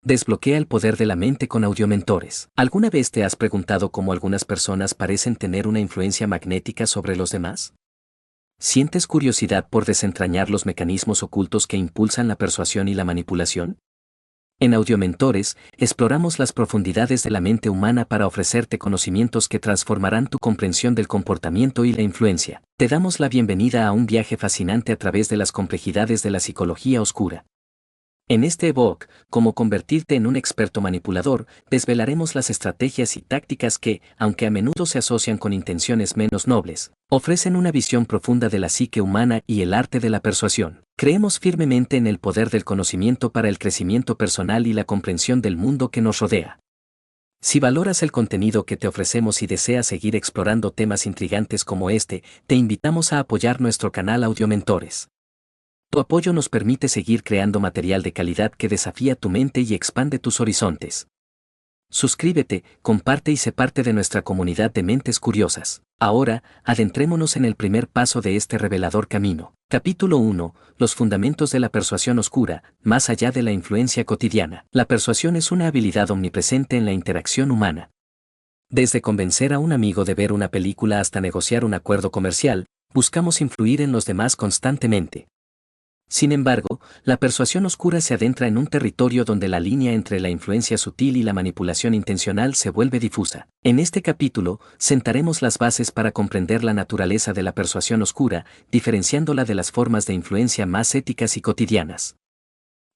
Desbloquea el poder de la mente con audiomentores. ¿Alguna vez te has preguntado cómo algunas personas parecen tener una influencia magnética sobre los demás? ¿Sientes curiosidad por desentrañar los mecanismos ocultos que impulsan la persuasión y la manipulación? En Audiomentores, exploramos las profundidades de la mente humana para ofrecerte conocimientos que transformarán tu comprensión del comportamiento y la influencia. Te damos la bienvenida a un viaje fascinante a través de las complejidades de la psicología oscura. En este ebook, Cómo convertirte en un experto manipulador, desvelaremos las estrategias y tácticas que, aunque a menudo se asocian con intenciones menos nobles, ofrecen una visión profunda de la psique humana y el arte de la persuasión. Creemos firmemente en el poder del conocimiento para el crecimiento personal y la comprensión del mundo que nos rodea. Si valoras el contenido que te ofrecemos y deseas seguir explorando temas intrigantes como este, te invitamos a apoyar nuestro canal Audiomentores. Tu apoyo nos permite seguir creando material de calidad que desafía tu mente y expande tus horizontes. Suscríbete, comparte y sé parte de nuestra comunidad de mentes curiosas. Ahora, adentrémonos en el primer paso de este revelador camino. Capítulo 1. Los fundamentos de la persuasión oscura, más allá de la influencia cotidiana. La persuasión es una habilidad omnipresente en la interacción humana. Desde convencer a un amigo de ver una película hasta negociar un acuerdo comercial, buscamos influir en los demás constantemente. Sin embargo, la persuasión oscura se adentra en un territorio donde la línea entre la influencia sutil y la manipulación intencional se vuelve difusa. En este capítulo, sentaremos las bases para comprender la naturaleza de la persuasión oscura, diferenciándola de las formas de influencia más éticas y cotidianas.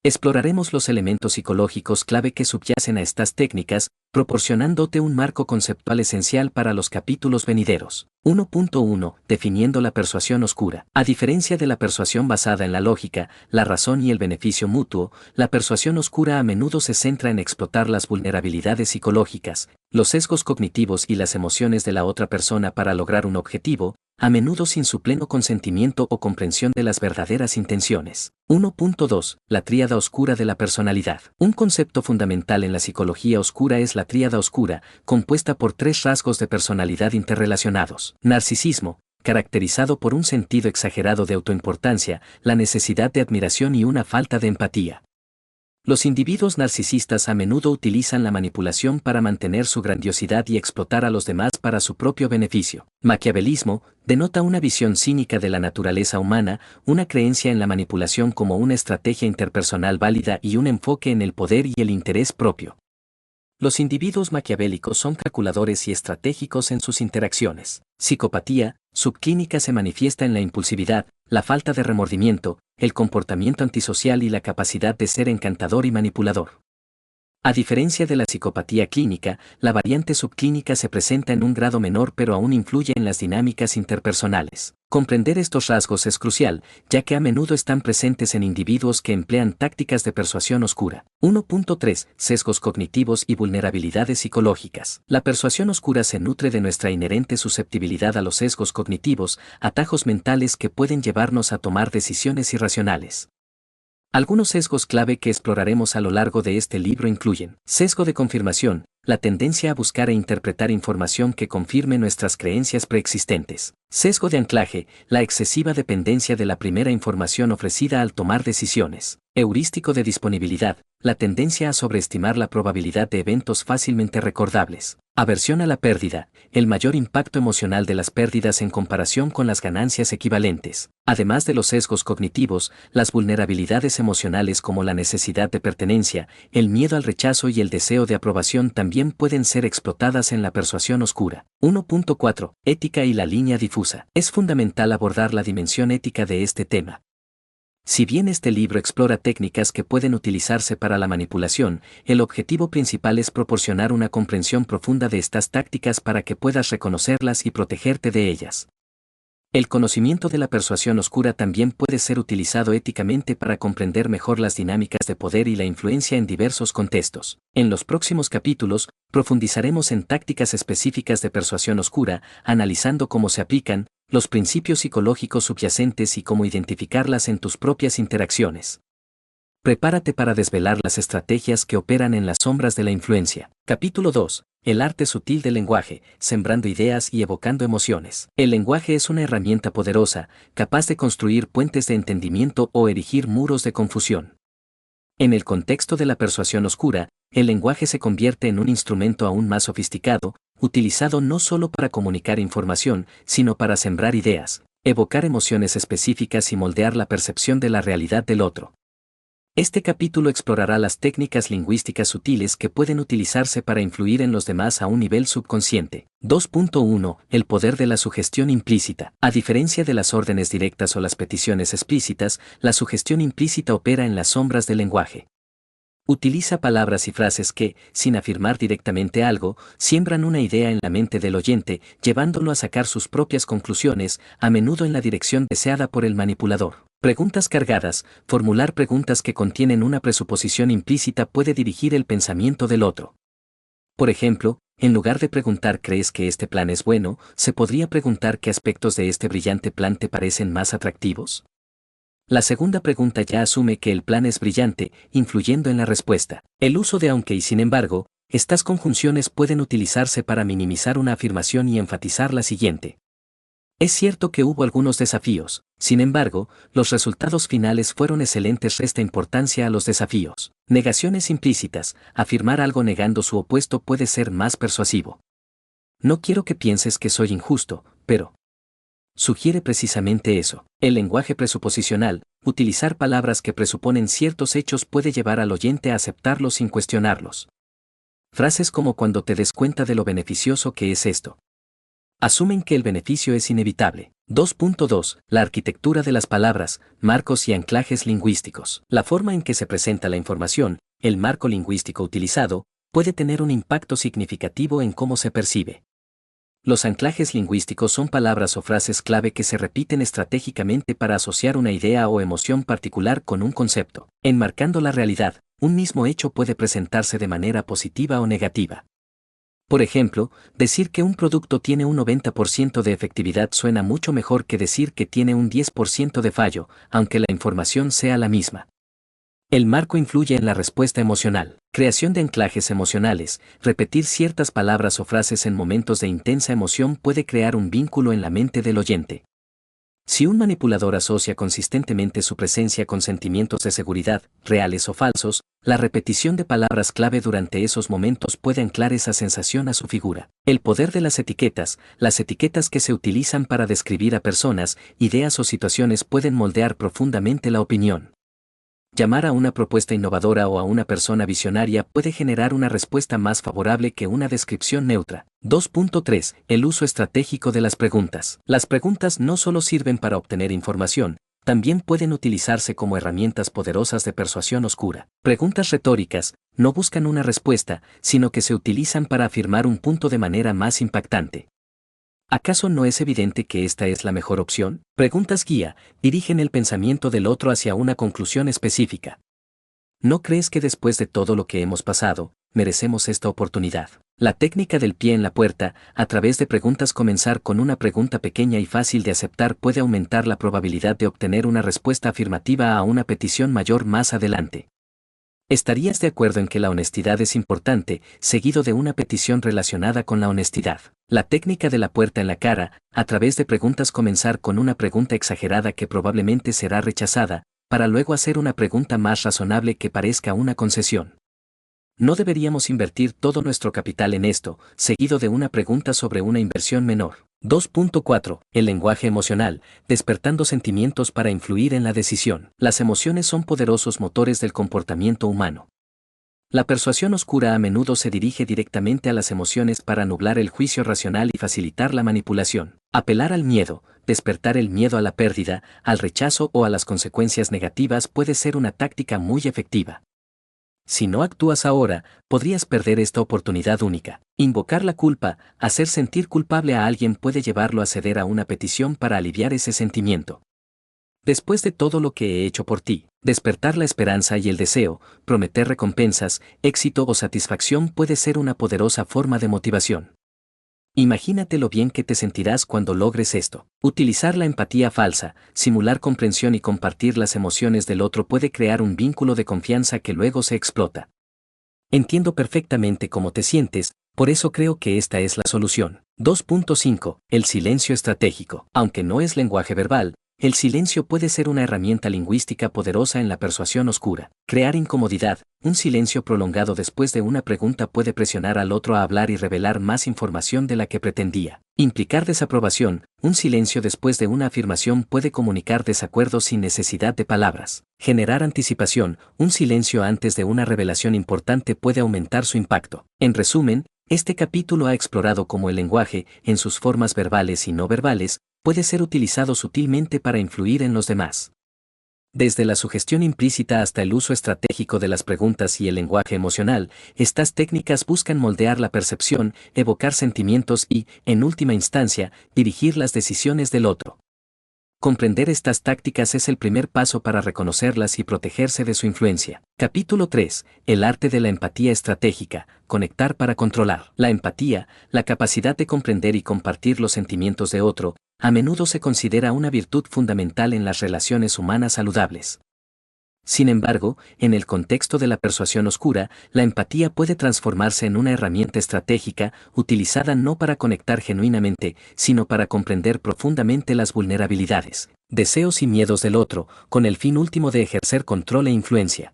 Exploraremos los elementos psicológicos clave que subyacen a estas técnicas, proporcionándote un marco conceptual esencial para los capítulos venideros. 1.1. Definiendo la persuasión oscura. A diferencia de la persuasión basada en la lógica, la razón y el beneficio mutuo, la persuasión oscura a menudo se centra en explotar las vulnerabilidades psicológicas, los sesgos cognitivos y las emociones de la otra persona para lograr un objetivo, a menudo sin su pleno consentimiento o comprensión de las verdaderas intenciones. 1.2. La tríada oscura de la personalidad. Un concepto fundamental en la psicología oscura es la tríada oscura, compuesta por 3 rasgos de personalidad interrelacionados. Narcisismo, caracterizado por un sentido exagerado de autoimportancia, la necesidad de admiración y una falta de empatía. Los individuos narcisistas a menudo utilizan la manipulación para mantener su grandiosidad y explotar a los demás para su propio beneficio. Maquiavelismo, denota una visión cínica de la naturaleza humana, una creencia en la manipulación como una estrategia interpersonal válida y un enfoque en el poder y el interés propio. Los individuos maquiavélicos son calculadores y estratégicos en sus interacciones. Psicopatía, subclínica se manifiesta en la impulsividad, la falta de remordimiento, el comportamiento antisocial y la capacidad de ser encantador y manipulador. A diferencia de la psicopatía clínica, la variante subclínica se presenta en un grado menor pero aún influye en las dinámicas interpersonales. Comprender estos rasgos es crucial, ya que a menudo están presentes en individuos que emplean tácticas de persuasión oscura. 1.3. Sesgos cognitivos y vulnerabilidades psicológicas. La persuasión oscura se nutre de nuestra inherente susceptibilidad a los sesgos cognitivos, atajos mentales que pueden llevarnos a tomar decisiones irracionales. Algunos sesgos clave que exploraremos a lo largo de este libro incluyen: sesgo de confirmación, la tendencia a buscar e interpretar información que confirme nuestras creencias preexistentes. Sesgo de anclaje, la excesiva dependencia de la primera información ofrecida al tomar decisiones. Heurístico de disponibilidad, la tendencia a sobreestimar la probabilidad de eventos fácilmente recordables. Aversión a la pérdida, el mayor impacto emocional de las pérdidas en comparación con las ganancias equivalentes. Además de los sesgos cognitivos, las vulnerabilidades emocionales como la necesidad de pertenencia, el miedo al rechazo y el deseo de aprobación también pueden ser explotadas en la persuasión oscura. 1.4. Ética y la línea difusa. Es fundamental abordar la dimensión ética de este tema. Si bien este libro explora técnicas que pueden utilizarse para la manipulación, el objetivo principal es proporcionar una comprensión profunda de estas tácticas para que puedas reconocerlas y protegerte de ellas. El conocimiento de la persuasión oscura también puede ser utilizado éticamente para comprender mejor las dinámicas de poder y la influencia en diversos contextos. En los próximos capítulos, profundizaremos en tácticas específicas de persuasión oscura, analizando cómo se aplican, los principios psicológicos subyacentes y cómo identificarlas en tus propias interacciones. Prepárate para desvelar las estrategias que operan en las sombras de la influencia. Capítulo 2. El arte sutil del lenguaje, sembrando ideas y evocando emociones. El lenguaje es una herramienta poderosa, capaz de construir puentes de entendimiento o erigir muros de confusión. En el contexto de la persuasión oscura, el lenguaje se convierte en un instrumento aún más sofisticado, utilizado no solo para comunicar información, sino para sembrar ideas, evocar emociones específicas y moldear la percepción de la realidad del otro. Este capítulo explorará las técnicas lingüísticas sutiles que pueden utilizarse para influir en los demás a un nivel subconsciente. 2.1. El poder de la sugestión implícita. A diferencia de las órdenes directas o las peticiones explícitas, la sugestión implícita opera en las sombras del lenguaje. Utiliza palabras y frases que, sin afirmar directamente algo, siembran una idea en la mente del oyente, llevándolo a sacar sus propias conclusiones, a menudo en la dirección deseada por el manipulador. Preguntas cargadas. Formular preguntas que contienen una presuposición implícita puede dirigir el pensamiento del otro. Por ejemplo, en lugar de preguntar ¿crees que este plan es bueno?, se podría preguntar ¿qué aspectos de este brillante plan te parecen más atractivos? La segunda pregunta ya asume que el plan es brillante, influyendo en la respuesta. El uso de aunque y sin embargo, estas conjunciones pueden utilizarse para minimizar una afirmación y enfatizar la siguiente. Es cierto que hubo algunos desafíos, sin embargo, los resultados finales fueron excelentes. Resta importancia a los desafíos. Negaciones implícitas. Afirmar algo negando su opuesto puede ser más persuasivo. No quiero que pienses que soy injusto, pero sugiere precisamente eso. El lenguaje presuposicional, utilizar palabras que presuponen ciertos hechos puede llevar al oyente a aceptarlos sin cuestionarlos. Frases como cuando te des cuenta de lo beneficioso que es esto. Asumen que el beneficio es inevitable. 2.2. La arquitectura de las palabras, marcos y anclajes lingüísticos. La forma en que se presenta la información, el marco lingüístico utilizado, puede tener un impacto significativo en cómo se percibe. Los anclajes lingüísticos son palabras o frases clave que se repiten estratégicamente para asociar una idea o emoción particular con un concepto. Enmarcando la realidad, un mismo hecho puede presentarse de manera positiva o negativa. Por ejemplo, decir que un producto tiene un 90% de efectividad suena mucho mejor que decir que tiene un 10% de fallo, aunque la información sea la misma. El marco influye en la respuesta emocional. Creación de anclajes emocionales. Repetir ciertas palabras o frases en momentos de intensa emoción puede crear un vínculo en la mente del oyente. Si un manipulador asocia consistentemente su presencia con sentimientos de seguridad, reales o falsos, la repetición de palabras clave durante esos momentos puede anclar esa sensación a su figura. El poder de las etiquetas que se utilizan para describir a personas, ideas o situaciones pueden moldear profundamente la opinión. Llamar a una propuesta innovadora o a una persona visionaria puede generar una respuesta más favorable que una descripción neutra. 2.3. El uso estratégico de las preguntas. Las preguntas no solo sirven para obtener información, también pueden utilizarse como herramientas poderosas de persuasión oscura. Preguntas retóricas no buscan una respuesta, sino que se utilizan para afirmar un punto de manera más impactante. ¿Acaso no es evidente que esta es la mejor opción? Preguntas guía, dirigen el pensamiento del otro hacia una conclusión específica. ¿No crees que después de todo lo que hemos pasado, merecemos esta oportunidad? La técnica del pie en la puerta, a través de preguntas comenzar con una pregunta pequeña y fácil de aceptar puede aumentar la probabilidad de obtener una respuesta afirmativa a una petición mayor más adelante. ¿Estarías de acuerdo en que la honestidad es importante, seguido de una petición relacionada con la honestidad? La técnica de la puerta en la cara, a través de preguntas comenzar con una pregunta exagerada que probablemente será rechazada, para luego hacer una pregunta más razonable que parezca una concesión. No deberíamos invertir todo nuestro capital en esto, seguido de una pregunta sobre una inversión menor. 2.4. El lenguaje emocional, despertando sentimientos para influir en la decisión. Las emociones son poderosos motores del comportamiento humano. La persuasión oscura a menudo se dirige directamente a las emociones para nublar el juicio racional y facilitar la manipulación. Apelar al miedo, despertar el miedo a la pérdida, al rechazo o a las consecuencias negativas puede ser una táctica muy efectiva. Si no actúas ahora, podrías perder esta oportunidad única. Invocar la culpa, hacer sentir culpable a alguien puede llevarlo a ceder a una petición para aliviar ese sentimiento. Después de todo lo que he hecho por ti, despertar la esperanza y el deseo, prometer recompensas, éxito o satisfacción puede ser una poderosa forma de motivación. Imagínate lo bien que te sentirás cuando logres esto. Utilizar la empatía falsa, simular comprensión y compartir las emociones del otro puede crear un vínculo de confianza que luego se explota. Entiendo perfectamente cómo te sientes, por eso creo que esta es la solución. 2.5. El silencio estratégico. Aunque no es lenguaje verbal, El silencio puede ser una herramienta lingüística poderosa en la persuasión oscura. Crear incomodidad. Un silencio prolongado después de una pregunta puede presionar al otro a hablar y revelar más información de la que pretendía. Implicar desaprobación. Un silencio después de una afirmación puede comunicar desacuerdo sin necesidad de palabras. Generar anticipación. Un silencio antes de una revelación importante puede aumentar su impacto. En resumen, este capítulo ha explorado cómo el lenguaje, en sus formas verbales y no verbales, puede ser utilizado sutilmente para influir en los demás. Desde la sugestión implícita hasta el uso estratégico de las preguntas y el lenguaje emocional, estas técnicas buscan moldear la percepción, evocar sentimientos y, en última instancia, dirigir las decisiones del otro. Comprender estas tácticas es el primer paso para reconocerlas y protegerse de su influencia. Capítulo 3. El arte de la empatía estratégica. Conectar para controlar. La empatía, la capacidad de comprender y compartir los sentimientos de otro, a menudo se considera una virtud fundamental en las relaciones humanas saludables. Sin embargo, en el contexto de la persuasión oscura, la empatía puede transformarse en una herramienta estratégica, utilizada no para conectar genuinamente, sino para comprender profundamente las vulnerabilidades, deseos y miedos del otro, con el fin último de ejercer control e influencia.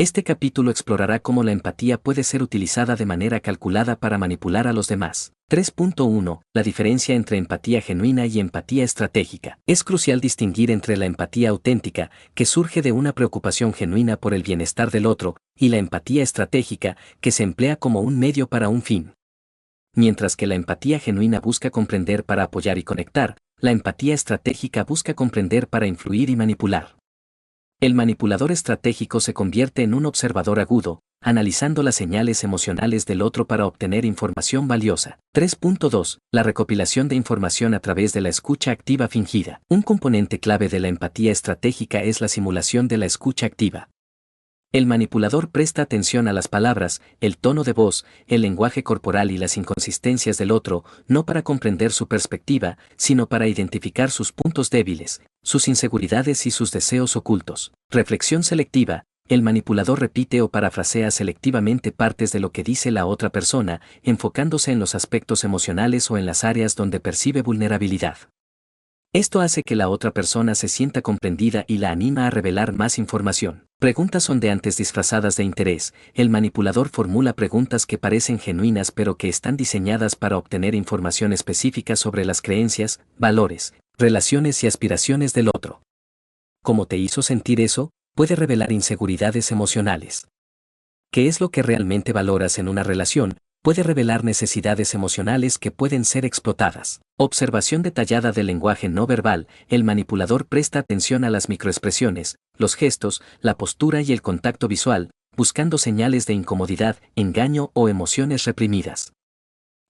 Este capítulo explorará cómo la empatía puede ser utilizada de manera calculada para manipular a los demás. 3.1. La diferencia entre empatía genuina y empatía estratégica. Es crucial distinguir entre la empatía auténtica, que surge de una preocupación genuina por el bienestar del otro, y la empatía estratégica, que se emplea como un medio para un fin. Mientras que la empatía genuina busca comprender para apoyar y conectar, la empatía estratégica busca comprender para influir y manipular. El manipulador estratégico se convierte en un observador agudo, analizando las señales emocionales del otro para obtener información valiosa. 3.2. La recopilación de información a través de la escucha activa fingida. Un componente clave de la empatía estratégica es la simulación de la escucha activa. El manipulador presta atención a las palabras, el tono de voz, el lenguaje corporal y las inconsistencias del otro, no para comprender su perspectiva, sino para identificar sus puntos débiles, sus inseguridades y sus deseos ocultos. Reflexión selectiva. El manipulador repite o parafrasea selectivamente partes de lo que dice la otra persona, enfocándose en los aspectos emocionales o en las áreas donde percibe vulnerabilidad. Esto hace que la otra persona se sienta comprendida y la anima a revelar más información. Preguntas sondeantes disfrazadas de interés. El manipulador formula preguntas que parecen genuinas pero que están diseñadas para obtener información específica sobre las creencias, valores, relaciones y aspiraciones del otro. ¿Cómo te hizo sentir eso? Puede revelar inseguridades emocionales. ¿Qué es lo que realmente valoras en una relación? Puede revelar necesidades emocionales que pueden ser explotadas. Observación detallada del lenguaje no verbal. El manipulador presta atención a las microexpresiones, los gestos, la postura y el contacto visual, buscando señales de incomodidad, engaño o emociones reprimidas.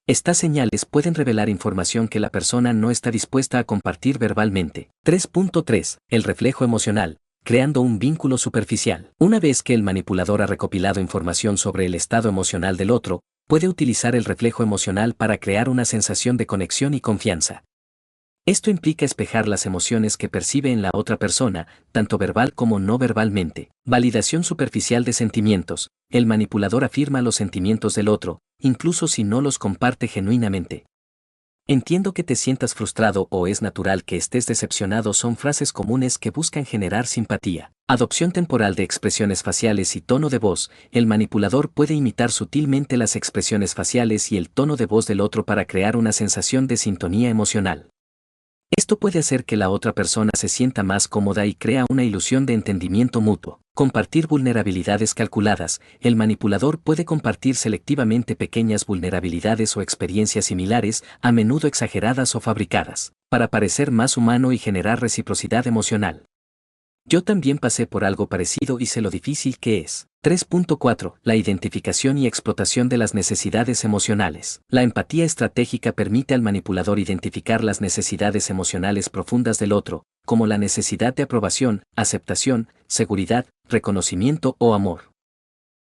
Estas señales pueden revelar información que la persona no está dispuesta a compartir verbalmente. 3.3. El reflejo emocional. Creando un vínculo superficial. Una vez que el manipulador ha recopilado información sobre el estado emocional del otro, puede utilizar el reflejo emocional para crear una sensación de conexión y confianza. Esto implica espejar las emociones que percibe en la otra persona, tanto verbal como no verbalmente. Validación superficial de sentimientos. El manipulador afirma los sentimientos del otro, incluso si no los comparte genuinamente. Entiendo que te sientas frustrado o es natural que estés decepcionado son frases comunes que buscan generar simpatía. Adopción temporal de expresiones faciales y tono de voz. El manipulador puede imitar sutilmente las expresiones faciales y el tono de voz del otro para crear una sensación de sintonía emocional. Esto puede hacer que la otra persona se sienta más cómoda y crea una ilusión de entendimiento mutuo. Compartir vulnerabilidades calculadas. El manipulador puede compartir selectivamente pequeñas vulnerabilidades o experiencias similares, a menudo exageradas o fabricadas, para parecer más humano y generar reciprocidad emocional. Yo también pasé por algo parecido y sé lo difícil que es. 3.4. La identificación y explotación de las necesidades emocionales. La empatía estratégica permite al manipulador identificar las necesidades emocionales profundas del otro, como la necesidad de aprobación, aceptación, seguridad, reconocimiento o amor.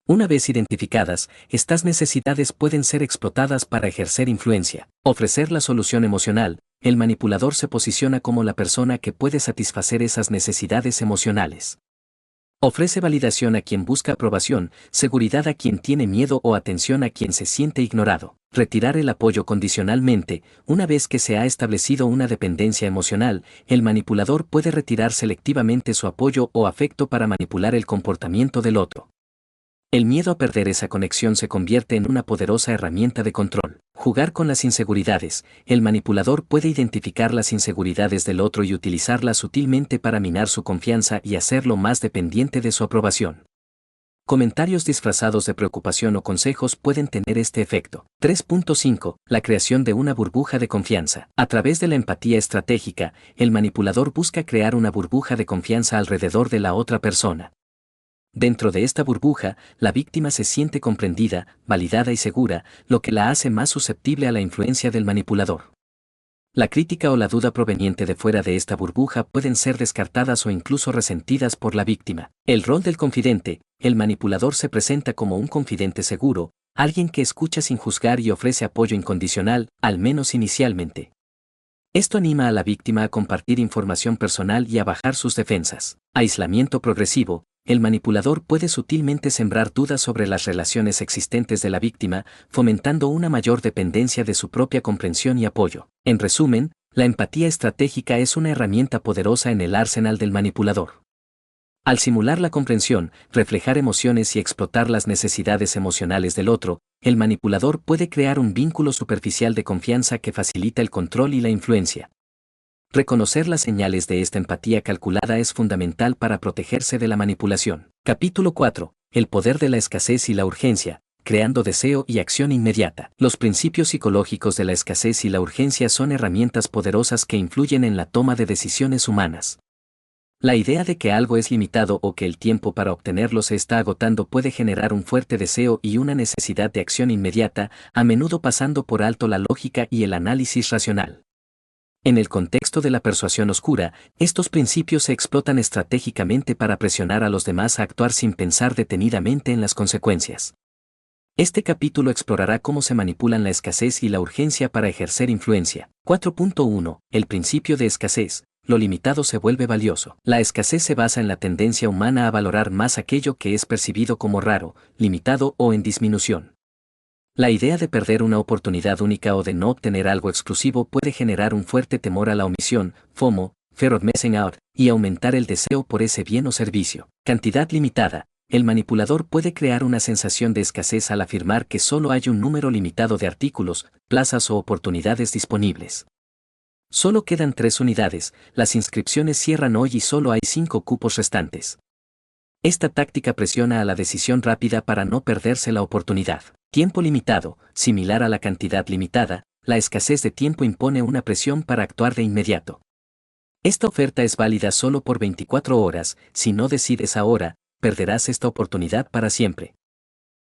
Una vez identificadas, estas necesidades pueden ser explotadas para ejercer influencia. Ofrecer la solución emocional. El manipulador se posiciona como la persona que puede satisfacer esas necesidades emocionales. Ofrece validación a quien busca aprobación, seguridad a quien tiene miedo o atención a quien se siente ignorado. Retirar el apoyo condicionalmente. Una vez que se ha establecido una dependencia emocional, el manipulador puede retirar selectivamente su apoyo o afecto para manipular el comportamiento del otro. El miedo a perder esa conexión se convierte en una poderosa herramienta de control. Jugar con las inseguridades. El manipulador puede identificar las inseguridades del otro y utilizarlas sutilmente para minar su confianza y hacerlo más dependiente de su aprobación. Comentarios disfrazados de preocupación o consejos pueden tener este efecto. 3.5. La creación de una burbuja de confianza. A través de la empatía estratégica, el manipulador busca crear una burbuja de confianza alrededor de la otra persona. Dentro de esta burbuja, la víctima se siente comprendida, validada y segura, lo que la hace más susceptible a la influencia del manipulador. La crítica o la duda proveniente de fuera de esta burbuja pueden ser descartadas o incluso resentidas por la víctima. El rol del confidente. El manipulador se presenta como un confidente seguro, alguien que escucha sin juzgar y ofrece apoyo incondicional, al menos inicialmente. Esto anima a la víctima a compartir información personal y a bajar sus defensas. Aislamiento progresivo. El manipulador puede sutilmente sembrar dudas sobre las relaciones existentes de la víctima, fomentando una mayor dependencia de su propia comprensión y apoyo. En resumen, la empatía estratégica es una herramienta poderosa en el arsenal del manipulador. Al simular la comprensión, reflejar emociones y explotar las necesidades emocionales del otro, el manipulador puede crear un vínculo superficial de confianza que facilita el control y la influencia. Reconocer las señales de esta empatía calculada es fundamental para protegerse de la manipulación. Capítulo 4. El poder de la escasez y la urgencia, creando deseo y acción inmediata. Los principios psicológicos de la escasez y la urgencia son herramientas poderosas que influyen en la toma de decisiones humanas. La idea de que algo es limitado o que el tiempo para obtenerlo se está agotando puede generar un fuerte deseo y una necesidad de acción inmediata, a menudo pasando por alto la lógica y el análisis racional. En el contexto de la persuasión oscura, estos principios se explotan estratégicamente para presionar a los demás a actuar sin pensar detenidamente en las consecuencias. Este capítulo explorará cómo se manipulan la escasez y la urgencia para ejercer influencia. 4.1. El principio de escasez. Lo limitado se vuelve valioso. La escasez se basa en la tendencia humana a valorar más aquello que es percibido como raro, limitado o en disminución. La idea de perder una oportunidad única o de no obtener algo exclusivo puede generar un fuerte temor a la omisión, FOMO, Fear of Missing Out, y aumentar el deseo por ese bien o servicio. Cantidad limitada. El manipulador puede crear una sensación de escasez al afirmar que solo hay un número limitado de artículos, plazas o oportunidades disponibles. Solo quedan 3 unidades, las inscripciones cierran hoy y solo hay 5 cupos restantes. Esta táctica presiona a la decisión rápida para no perderse la oportunidad. Tiempo limitado. Similar a la cantidad limitada, la escasez de tiempo impone una presión para actuar de inmediato. Esta oferta es válida solo por 24 horas, si no decides ahora, perderás esta oportunidad para siempre.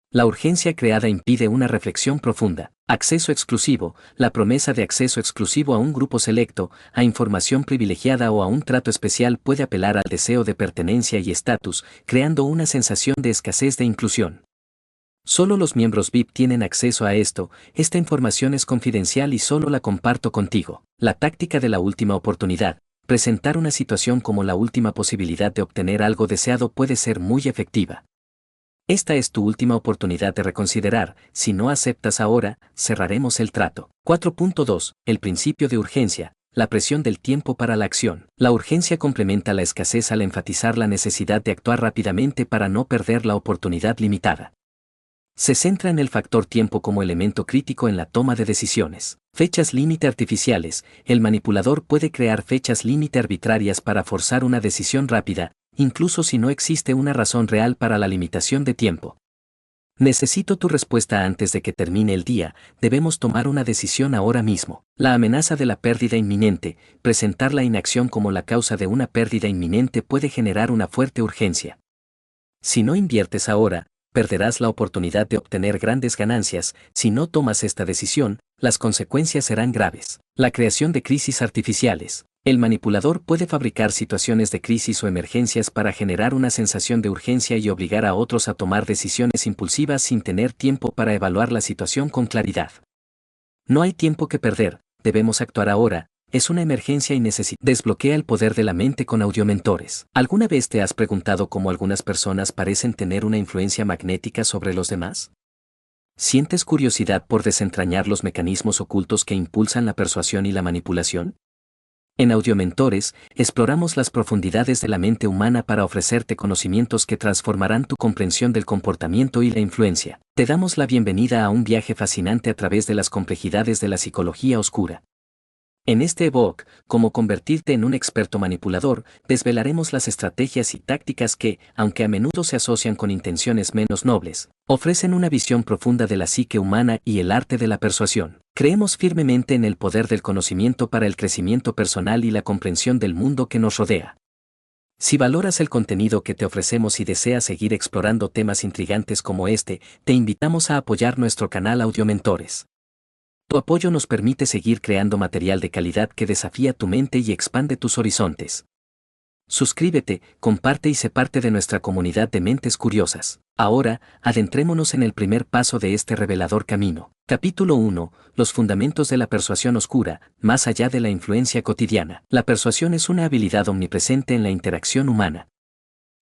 La urgencia creada impide una reflexión profunda. Acceso exclusivo. La promesa de acceso exclusivo a un grupo selecto, a información privilegiada o a un trato especial puede apelar al deseo de pertenencia y estatus, creando una sensación de escasez de inclusión. Solo los miembros VIP tienen acceso a esto, esta información es confidencial y solo la comparto contigo. La táctica de la última oportunidad. Presentar una situación como la última posibilidad de obtener algo deseado puede ser muy efectiva. Esta es tu última oportunidad de reconsiderar, si no aceptas ahora, cerraremos el trato. 4.2. El principio de urgencia. La presión del tiempo para la acción. La urgencia complementa la escasez al enfatizar la necesidad de actuar rápidamente para no perder la oportunidad limitada. Se centra en el factor tiempo como elemento crítico en la toma de decisiones. Fechas límite artificiales. El manipulador puede crear fechas límite arbitrarias para forzar una decisión rápida, incluso si no existe una razón real para la limitación de tiempo. Necesito tu respuesta antes de que termine el día, debemos tomar una decisión ahora mismo. La amenaza de la pérdida inminente. Presentar la inacción como la causa de una pérdida inminente puede generar una fuerte urgencia. Si no inviertes ahora, perderás la oportunidad de obtener grandes ganancias. Si no tomas esta decisión, las consecuencias serán graves. La creación de crisis artificiales. El manipulador puede fabricar situaciones de crisis o emergencias para generar una sensación de urgencia y obligar a otros a tomar decisiones impulsivas sin tener tiempo para evaluar la situación con claridad. No hay tiempo que perder, debemos actuar ahora, es una emergencia y necesita. Desbloquea el poder de la mente con audiomentores. ¿Alguna vez te has preguntado cómo algunas personas parecen tener una influencia magnética sobre los demás? ¿Sientes curiosidad por desentrañar los mecanismos ocultos que impulsan la persuasión y la manipulación? En Audiomentores, exploramos las profundidades de la mente humana para ofrecerte conocimientos que transformarán tu comprensión del comportamiento y la influencia. Te damos la bienvenida a un viaje fascinante a través de las complejidades de la psicología oscura. En este ebook, Cómo convertirte en un experto manipulador, desvelaremos las estrategias y tácticas que, aunque a menudo se asocian con intenciones menos nobles, ofrecen una visión profunda de la psique humana y el arte de la persuasión. Creemos firmemente en el poder del conocimiento para el crecimiento personal y la comprensión del mundo que nos rodea. Si valoras el contenido que te ofrecemos y deseas seguir explorando temas intrigantes como este, te invitamos a apoyar nuestro canal Audiomentores. Tu apoyo nos permite seguir creando material de calidad que desafía tu mente y expande tus horizontes. Suscríbete, comparte y sé parte de nuestra comunidad de mentes curiosas. Ahora, adentrémonos en el primer paso de este revelador camino. Capítulo 1. Los fundamentos de la persuasión oscura, más allá de la influencia cotidiana. La persuasión es una habilidad omnipresente en la interacción humana.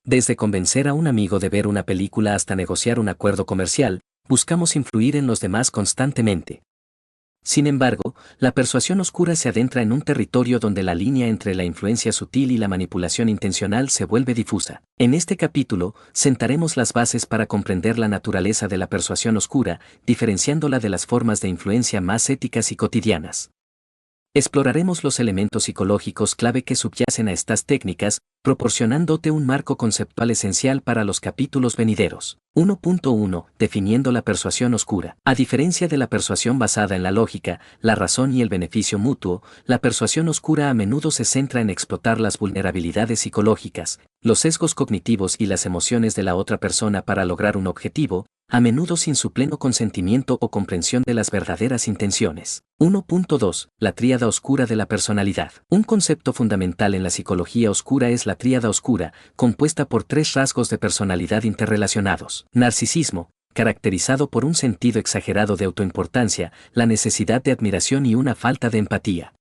Desde convencer a un amigo de ver una película hasta negociar un acuerdo comercial, buscamos influir en los demás constantemente. Sin embargo, la persuasión oscura se adentra en un territorio donde la línea entre la influencia sutil y la manipulación intencional se vuelve difusa. En este capítulo, sentaremos las bases para comprender la naturaleza de la persuasión oscura, diferenciándola de las formas de influencia más éticas y cotidianas. Exploraremos los elementos psicológicos clave que subyacen a estas técnicas, proporcionándote un marco conceptual esencial para los capítulos venideros. 1.1. Definiendo la persuasión oscura. A diferencia de la persuasión basada en la lógica, la razón y el beneficio mutuo, la persuasión oscura a menudo se centra en explotar las vulnerabilidades psicológicas, los sesgos cognitivos y las emociones de la otra persona para lograr un objetivo, a menudo sin su pleno consentimiento o comprensión de las verdaderas intenciones. 1.2. La tríada oscura de la personalidad. Un concepto fundamental en la psicología oscura es la tríada oscura, compuesta por 3 rasgos de personalidad interrelacionados. Narcisismo, caracterizado por un sentido exagerado de autoimportancia, la necesidad de admiración y una falta de empatía.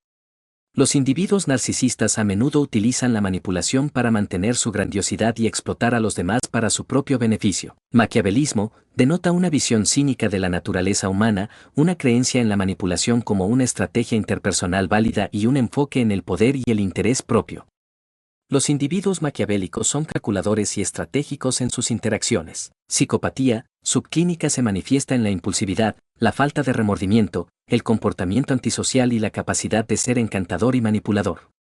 Los individuos narcisistas a menudo utilizan la manipulación para mantener su grandiosidad y explotar a los demás para su propio beneficio. Maquiavelismo denota una visión cínica de la naturaleza humana, una creencia en la manipulación como una estrategia interpersonal válida y un enfoque en el poder y el interés propio. Los individuos maquiavélicos son calculadores y estratégicos en sus interacciones. Psicopatía subclínica se manifiesta en la impulsividad, la falta de remordimiento, el comportamiento antisocial y la capacidad de ser encantador y manipulador.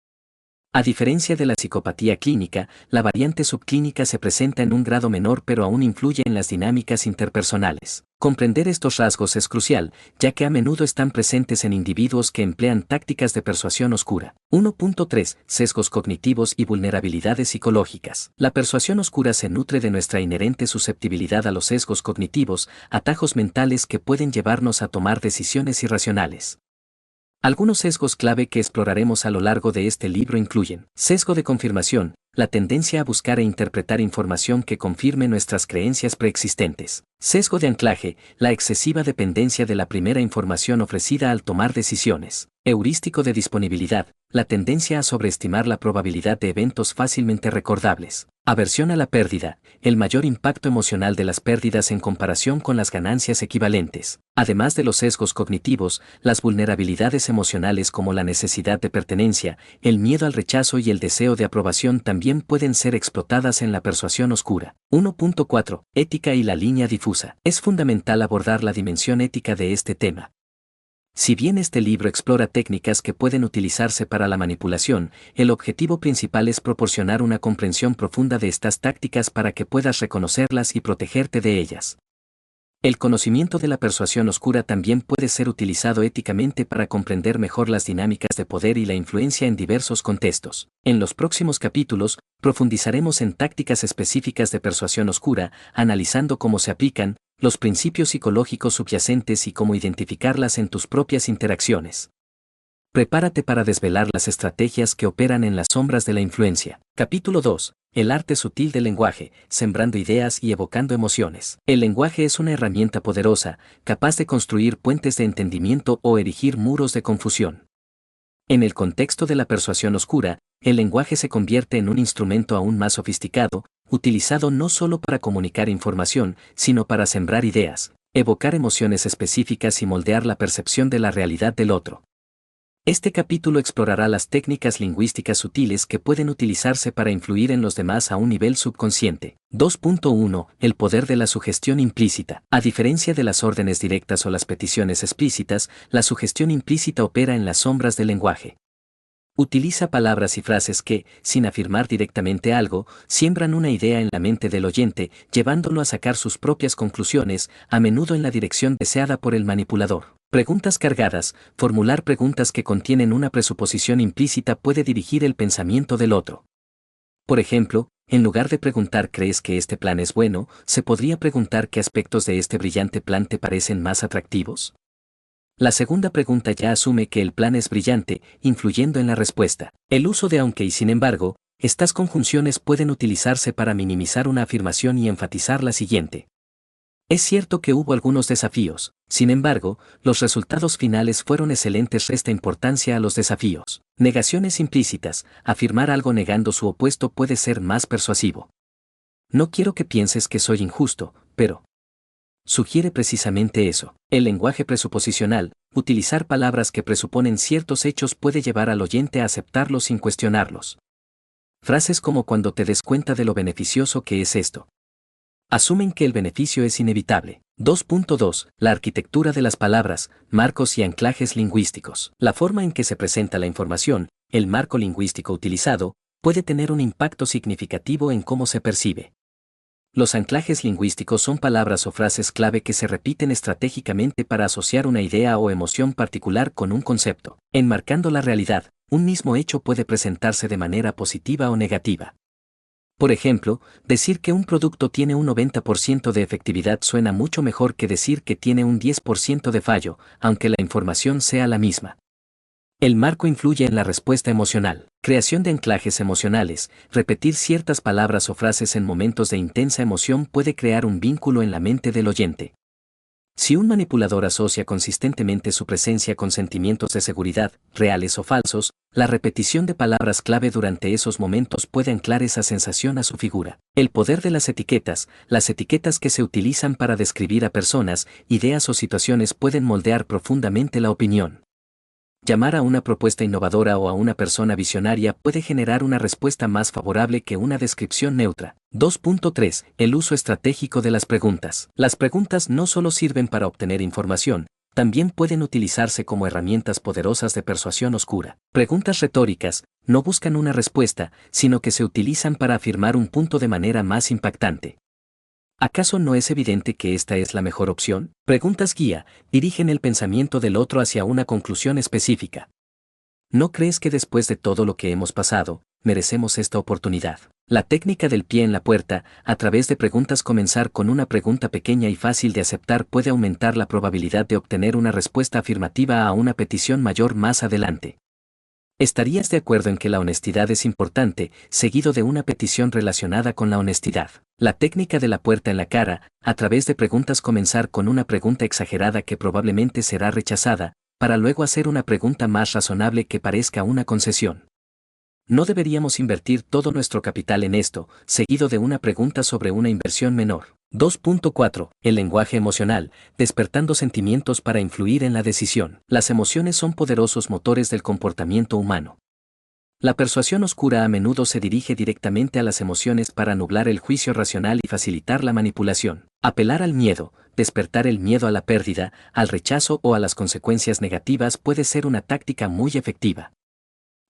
A diferencia de la psicopatía clínica, la variante subclínica se presenta en un grado menor pero aún influye en las dinámicas interpersonales. Comprender estos rasgos es crucial, ya que a menudo están presentes en individuos que emplean tácticas de persuasión oscura. 1.3. Sesgos cognitivos y vulnerabilidades psicológicas. La persuasión oscura se nutre de nuestra inherente susceptibilidad a los sesgos cognitivos, atajos mentales que pueden llevarnos a tomar decisiones irracionales. Algunos sesgos clave que exploraremos a lo largo de este libro incluyen: sesgo de confirmación, la tendencia a buscar e interpretar información que confirme nuestras creencias preexistentes. Sesgo de anclaje, la excesiva dependencia de la primera información ofrecida al tomar decisiones. Heurístico de disponibilidad, la tendencia a sobreestimar la probabilidad de eventos fácilmente recordables. Aversión a la pérdida, el mayor impacto emocional de las pérdidas en comparación con las ganancias equivalentes. Además de los sesgos cognitivos, las vulnerabilidades emocionales como la necesidad de pertenencia, el miedo al rechazo y el deseo de aprobación también pueden ser explotadas en la persuasión oscura. 1.4. Ética y la línea difusa. Es fundamental abordar la dimensión ética de este tema. Si bien este libro explora técnicas que pueden utilizarse para la manipulación, el objetivo principal es proporcionar una comprensión profunda de estas tácticas para que puedas reconocerlas y protegerte de ellas. El conocimiento de la persuasión oscura también puede ser utilizado éticamente para comprender mejor las dinámicas de poder y la influencia en diversos contextos. En los próximos capítulos, profundizaremos en tácticas específicas de persuasión oscura, analizando cómo se aplican, los principios psicológicos subyacentes y cómo identificarlas en tus propias interacciones. Prepárate para desvelar las estrategias que operan en las sombras de la influencia. Capítulo 2. El arte sutil del lenguaje, sembrando ideas y evocando emociones. El lenguaje es una herramienta poderosa, capaz de construir puentes de entendimiento o erigir muros de confusión. En el contexto de la persuasión oscura, el lenguaje se convierte en un instrumento aún más sofisticado, utilizado no solo para comunicar información, sino para sembrar ideas, evocar emociones específicas y moldear la percepción de la realidad del otro. Este capítulo explorará las técnicas lingüísticas sutiles que pueden utilizarse para influir en los demás a un nivel subconsciente. 2.1. El poder de la sugestión implícita. A diferencia de las órdenes directas o las peticiones explícitas, la sugestión implícita opera en las sombras del lenguaje. Utiliza palabras y frases que, sin afirmar directamente algo, siembran una idea en la mente del oyente, llevándolo a sacar sus propias conclusiones, a menudo en la dirección deseada por el manipulador. Preguntas cargadas. Formular preguntas que contienen una presuposición implícita puede dirigir el pensamiento del otro. Por ejemplo, en lugar de preguntar ¿crees que este plan es bueno?, se podría preguntar ¿qué aspectos de este brillante plan te parecen más atractivos? La segunda pregunta ya asume que el plan es brillante, influyendo en la respuesta. El uso de aunque y sin embargo, estas conjunciones pueden utilizarse para minimizar una afirmación y enfatizar la siguiente. Es cierto que hubo algunos desafíos, sin embargo, los resultados finales fueron excelentes. Resta importancia a los desafíos. Negaciones implícitas. Afirmar algo negando su opuesto puede ser más persuasivo. No quiero que pienses que soy injusto, pero sugiere precisamente eso. El lenguaje presuposicional, utilizar palabras que presuponen ciertos hechos puede llevar al oyente a aceptarlos sin cuestionarlos. Frases como cuando te des cuenta de lo beneficioso que es esto. Asumen que el beneficio es inevitable. 2.2. La arquitectura de las palabras, marcos y anclajes lingüísticos. La forma en que se presenta la información, el marco lingüístico utilizado, puede tener un impacto significativo en cómo se percibe. Los anclajes lingüísticos son palabras o frases clave que se repiten estratégicamente para asociar una idea o emoción particular con un concepto. Enmarcando la realidad, un mismo hecho puede presentarse de manera positiva o negativa. Por ejemplo, decir que un producto tiene un 90% de efectividad suena mucho mejor que decir que tiene un 10% de fallo, aunque la información sea la misma. El marco influye en la respuesta emocional. Creación de anclajes emocionales. Repetir ciertas palabras o frases en momentos de intensa emoción puede crear un vínculo en la mente del oyente. Si un manipulador asocia consistentemente su presencia con sentimientos de seguridad, reales o falsos, la repetición de palabras clave durante esos momentos puede anclar esa sensación a su figura. El poder de las etiquetas que se utilizan para describir a personas, ideas o situaciones pueden moldear profundamente la opinión. Llamar a una propuesta innovadora o a una persona visionaria puede generar una respuesta más favorable que una descripción neutra. 2.3. El uso estratégico de las preguntas. Las preguntas no solo sirven para obtener información, también pueden utilizarse como herramientas poderosas de persuasión oscura. Preguntas retóricas no buscan una respuesta, sino que se utilizan para afirmar un punto de manera más impactante. ¿Acaso no es evidente que esta es la mejor opción? Preguntas guía, dirigen el pensamiento del otro hacia una conclusión específica. ¿No crees que después de todo lo que hemos pasado, merecemos esta oportunidad? La técnica del pie en la puerta, a través de preguntas. Comenzar con una pregunta pequeña y fácil de aceptar puede aumentar la probabilidad de obtener una respuesta afirmativa a una petición mayor más adelante. ¿Estarías de acuerdo en que la honestidad es importante, seguido de una petición relacionada con la honestidad? La técnica de la puerta en la cara, a través de preguntas. Comenzar con una pregunta exagerada que probablemente será rechazada, para luego hacer una pregunta más razonable que parezca una concesión. No deberíamos invertir todo nuestro capital en esto, seguido de una pregunta sobre una inversión menor. 2.4. El lenguaje emocional, despertando sentimientos para influir en la decisión. Las emociones son poderosos motores del comportamiento humano. La persuasión oscura a menudo se dirige directamente a las emociones para nublar el juicio racional y facilitar la manipulación. Apelar al miedo, despertar el miedo a la pérdida, al rechazo o a las consecuencias negativas puede ser una táctica muy efectiva.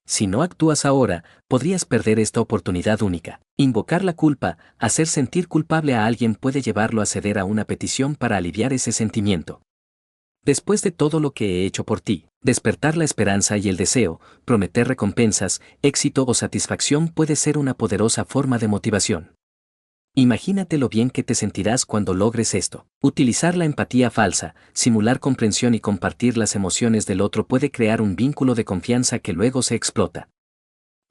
Si no actúas ahora, podrías perder esta oportunidad única. Invocar la culpa, hacer sentir culpable a alguien puede llevarlo a ceder a una petición para aliviar ese sentimiento. Después de todo lo que he hecho por ti, despertar la esperanza y el deseo, prometer recompensas, éxito o satisfacción puede ser una poderosa forma de motivación. Imagínate lo bien que te sentirás cuando logres esto. Utilizar la empatía falsa, simular comprensión y compartir las emociones del otro puede crear un vínculo de confianza que luego se explota.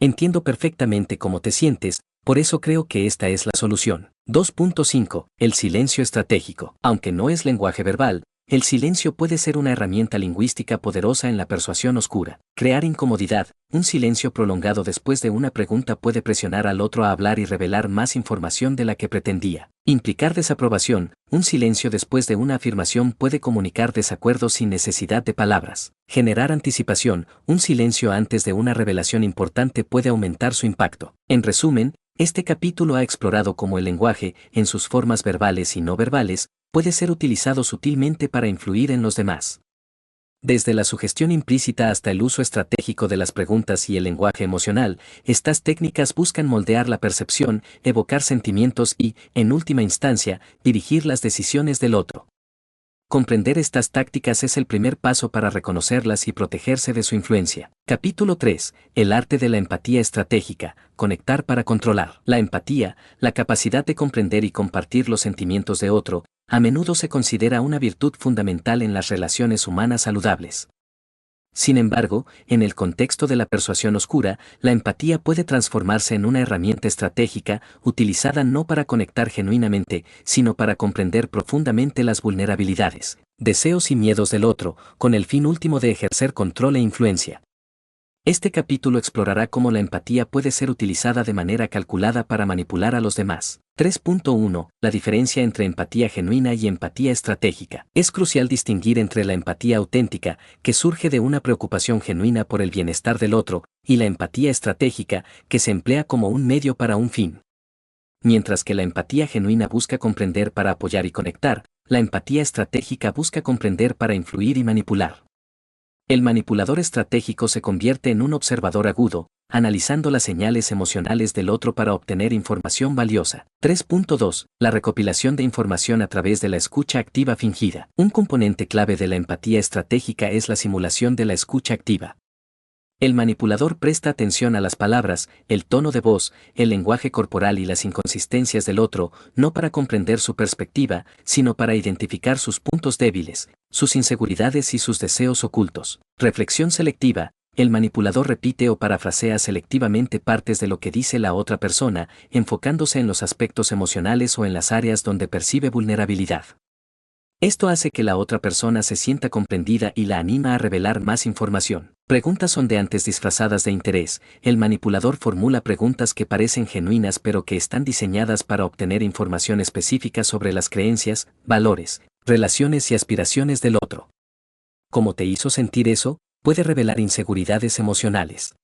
Entiendo perfectamente cómo te sientes, por eso creo que esta es la solución. 2.5. El silencio estratégico. Aunque no es lenguaje verbal, El silencio puede ser una herramienta lingüística poderosa en la persuasión oscura. Crear incomodidad. Un silencio prolongado después de una pregunta puede presionar al otro a hablar y revelar más información de la que pretendía. Implicar desaprobación. Un silencio después de una afirmación puede comunicar desacuerdo sin necesidad de palabras. Generar anticipación. Un silencio antes de una revelación importante puede aumentar su impacto. En resumen, este capítulo ha explorado cómo el lenguaje, en sus formas verbales y no verbales, puede ser utilizado sutilmente para influir en los demás. Desde la sugestión implícita hasta el uso estratégico de las preguntas y el lenguaje emocional, estas técnicas buscan moldear la percepción, evocar sentimientos y, en última instancia, dirigir las decisiones del otro. Comprender estas tácticas es el primer paso para reconocerlas y protegerse de su influencia. Capítulo 3. El arte de la empatía estratégica. Conectar para controlar. La empatía, la capacidad de comprender y compartir los sentimientos de otro, a menudo se considera una virtud fundamental en las relaciones humanas saludables. Sin embargo, en el contexto de la persuasión oscura, la empatía puede transformarse en una herramienta estratégica, utilizada no para conectar genuinamente, sino para comprender profundamente las vulnerabilidades, deseos y miedos del otro, con el fin último de ejercer control e influencia. Este capítulo explorará cómo la empatía puede ser utilizada de manera calculada para manipular a los demás. 3.1. La diferencia entre empatía genuina y empatía estratégica. Es crucial distinguir entre la empatía auténtica, que surge de una preocupación genuina por el bienestar del otro, y la empatía estratégica, que se emplea como un medio para un fin. Mientras que la empatía genuina busca comprender para apoyar y conectar, la empatía estratégica busca comprender para influir y manipular. El manipulador estratégico se convierte en un observador agudo, analizando las señales emocionales del otro para obtener información valiosa. 3.2. La recopilación de información a través de la escucha activa fingida. Un componente clave de la empatía estratégica es la simulación de la escucha activa. El manipulador presta atención a las palabras, el tono de voz, el lenguaje corporal y las inconsistencias del otro, no para comprender su perspectiva, sino para identificar sus puntos débiles, sus inseguridades y sus deseos ocultos. Reflexión selectiva. El manipulador repite o parafrasea selectivamente partes de lo que dice la otra persona, enfocándose en los aspectos emocionales o en las áreas donde percibe vulnerabilidad. Esto hace que la otra persona se sienta comprendida y la anima a revelar más información. Preguntas sondeantes disfrazadas de interés. El manipulador formula preguntas que parecen genuinas pero que están diseñadas para obtener información específica sobre las creencias, valores, relaciones y aspiraciones del otro. ¿Cómo te hizo sentir eso? Puede revelar inseguridades emocionales.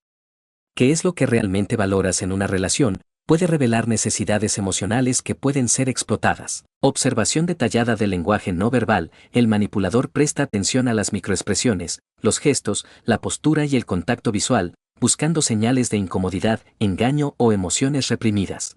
¿Qué es lo que realmente valoras en una relación? Puede revelar necesidades emocionales que pueden ser explotadas. Observación detallada del lenguaje no verbal. El manipulador presta atención a las microexpresiones, los gestos, la postura y el contacto visual, buscando señales de incomodidad, engaño o emociones reprimidas.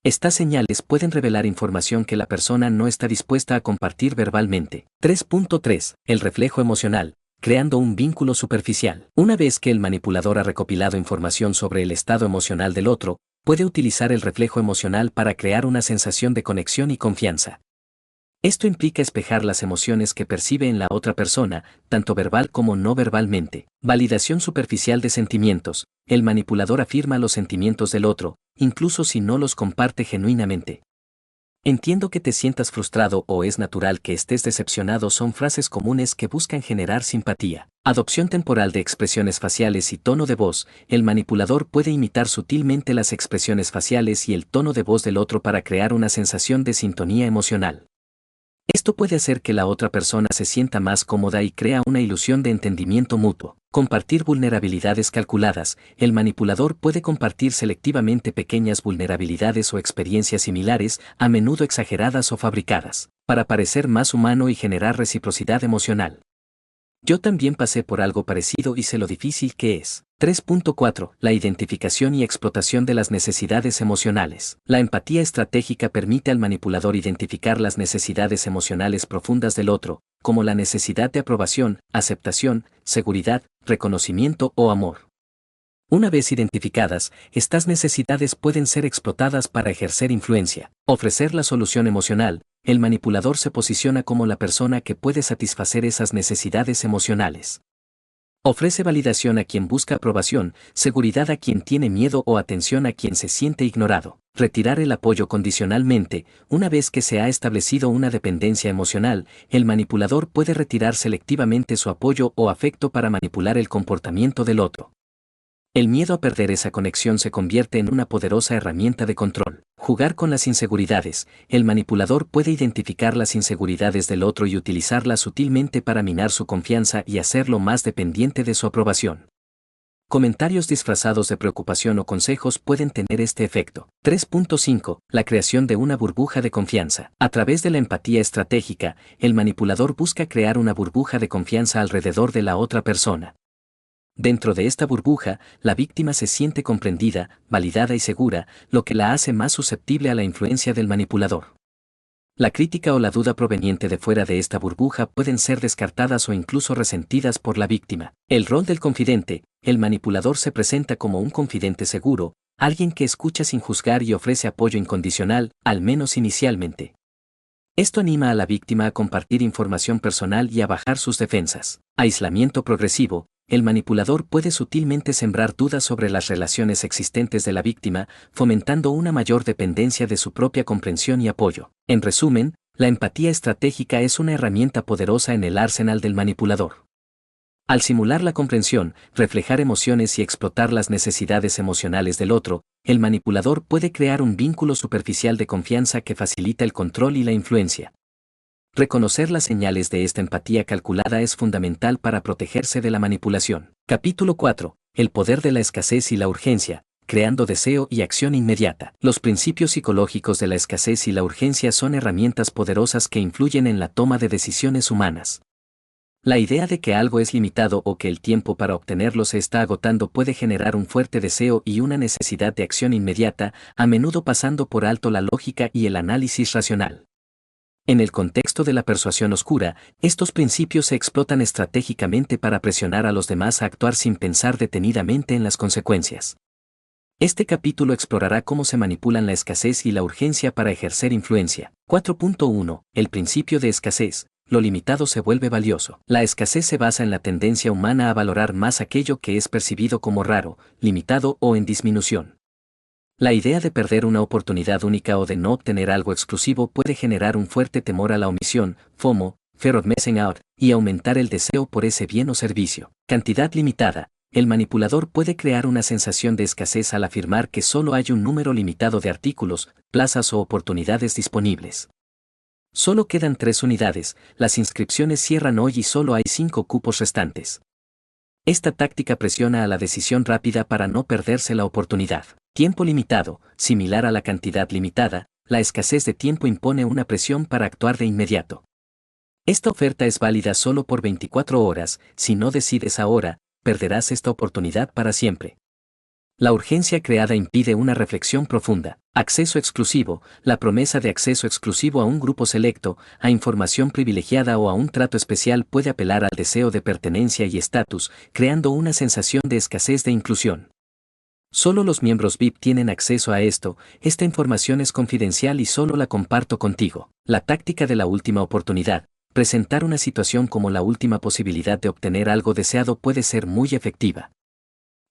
Estas señales pueden revelar información que la persona no está dispuesta a compartir verbalmente. 3.3. El reflejo emocional. Creando un vínculo superficial. Una vez que el manipulador ha recopilado información sobre el estado emocional del otro, puede utilizar el reflejo emocional para crear una sensación de conexión y confianza. Esto implica espejar las emociones que percibe en la otra persona, tanto verbal como no verbalmente. Validación superficial de sentimientos. El manipulador afirma los sentimientos del otro, incluso si no los comparte genuinamente. Entiendo que te sientas frustrado o es natural que estés decepcionado son frases comunes que buscan generar simpatía. Adopción temporal de expresiones faciales y tono de voz. El manipulador puede imitar sutilmente las expresiones faciales y el tono de voz del otro para crear una sensación de sintonía emocional. Esto puede hacer que la otra persona se sienta más cómoda y crea una ilusión de entendimiento mutuo. Compartir vulnerabilidades calculadas. El manipulador puede compartir selectivamente pequeñas vulnerabilidades o experiencias similares, a menudo exageradas o fabricadas, para parecer más humano y generar reciprocidad emocional. Yo también pasé por algo parecido y sé lo difícil que es. 3.4. La identificación y explotación de las necesidades emocionales. La empatía estratégica permite al manipulador identificar las necesidades emocionales profundas del otro, como la necesidad de aprobación, aceptación, seguridad, reconocimiento o amor. Una vez identificadas, estas necesidades pueden ser explotadas para ejercer influencia. Ofrecer la solución emocional. El manipulador se posiciona como la persona que puede satisfacer esas necesidades emocionales. Ofrece validación a quien busca aprobación, seguridad a quien tiene miedo o atención a quien se siente ignorado. Retirar el apoyo condicionalmente. Una vez que se ha establecido una dependencia emocional, el manipulador puede retirar selectivamente su apoyo o afecto para manipular el comportamiento del otro. El miedo a perder esa conexión se convierte en una poderosa herramienta de control. Jugar con las inseguridades. El manipulador puede identificar las inseguridades del otro y utilizarlas sutilmente para minar su confianza y hacerlo más dependiente de su aprobación. Comentarios disfrazados de preocupación o consejos pueden tener este efecto. 3.5. La creación de una burbuja de confianza. A través de la empatía estratégica, el manipulador busca crear una burbuja de confianza alrededor de la otra persona. Dentro de esta burbuja, la víctima se siente comprendida, validada y segura, lo que la hace más susceptible a la influencia del manipulador. La crítica o la duda proveniente de fuera de esta burbuja pueden ser descartadas o incluso resentidas por la víctima. El rol del confidente. El manipulador se presenta como un confidente seguro, alguien que escucha sin juzgar y ofrece apoyo incondicional, al menos inicialmente. Esto anima a la víctima a compartir información personal y a bajar sus defensas. Aislamiento progresivo. El manipulador puede sutilmente sembrar dudas sobre las relaciones existentes de la víctima, fomentando una mayor dependencia de su propia comprensión y apoyo. En resumen, la empatía estratégica es una herramienta poderosa en el arsenal del manipulador. Al simular la comprensión, reflejar emociones y explotar las necesidades emocionales del otro, el manipulador puede crear un vínculo superficial de confianza que facilita el control y la influencia. Reconocer las señales de esta empatía calculada es fundamental para protegerse de la manipulación. Capítulo 4. El poder de la escasez y la urgencia, creando deseo y acción inmediata. Los principios psicológicos de la escasez y la urgencia son herramientas poderosas que influyen en la toma de decisiones humanas. La idea de que algo es limitado o que el tiempo para obtenerlo se está agotando puede generar un fuerte deseo y una necesidad de acción inmediata, a menudo pasando por alto la lógica y el análisis racional. En el contexto de la persuasión oscura, estos principios se explotan estratégicamente para presionar a los demás a actuar sin pensar detenidamente en las consecuencias. Este capítulo explorará cómo se manipulan la escasez y la urgencia para ejercer influencia. 4.1. El principio de escasez. Lo limitado se vuelve valioso. La escasez se basa en la tendencia humana a valorar más aquello que es percibido como raro, limitado o en disminución. La idea de perder una oportunidad única o de no obtener algo exclusivo puede generar un fuerte temor a la omisión, FOMO, Fear of Missing Out, y aumentar el deseo por ese bien o servicio. Cantidad limitada. El manipulador puede crear una sensación de escasez al afirmar que solo hay un número limitado de artículos, plazas o oportunidades disponibles. Solo quedan 3 unidades, las inscripciones cierran hoy y solo hay 5 cupos restantes. Esta táctica presiona a la decisión rápida para no perderse la oportunidad. Tiempo limitado. Similar a la cantidad limitada, la escasez de tiempo impone una presión para actuar de inmediato. Esta oferta es válida solo por 24 horas, si no decides ahora, perderás esta oportunidad para siempre. La urgencia creada impide una reflexión profunda. Acceso exclusivo. La promesa de acceso exclusivo a un grupo selecto, a información privilegiada o a un trato especial puede apelar al deseo de pertenencia y estatus, creando una sensación de escasez de inclusión. Solo los miembros VIP tienen acceso a esto, esta información es confidencial y solo la comparto contigo. La táctica de la última oportunidad. Presentar una situación como la última posibilidad de obtener algo deseado puede ser muy efectiva.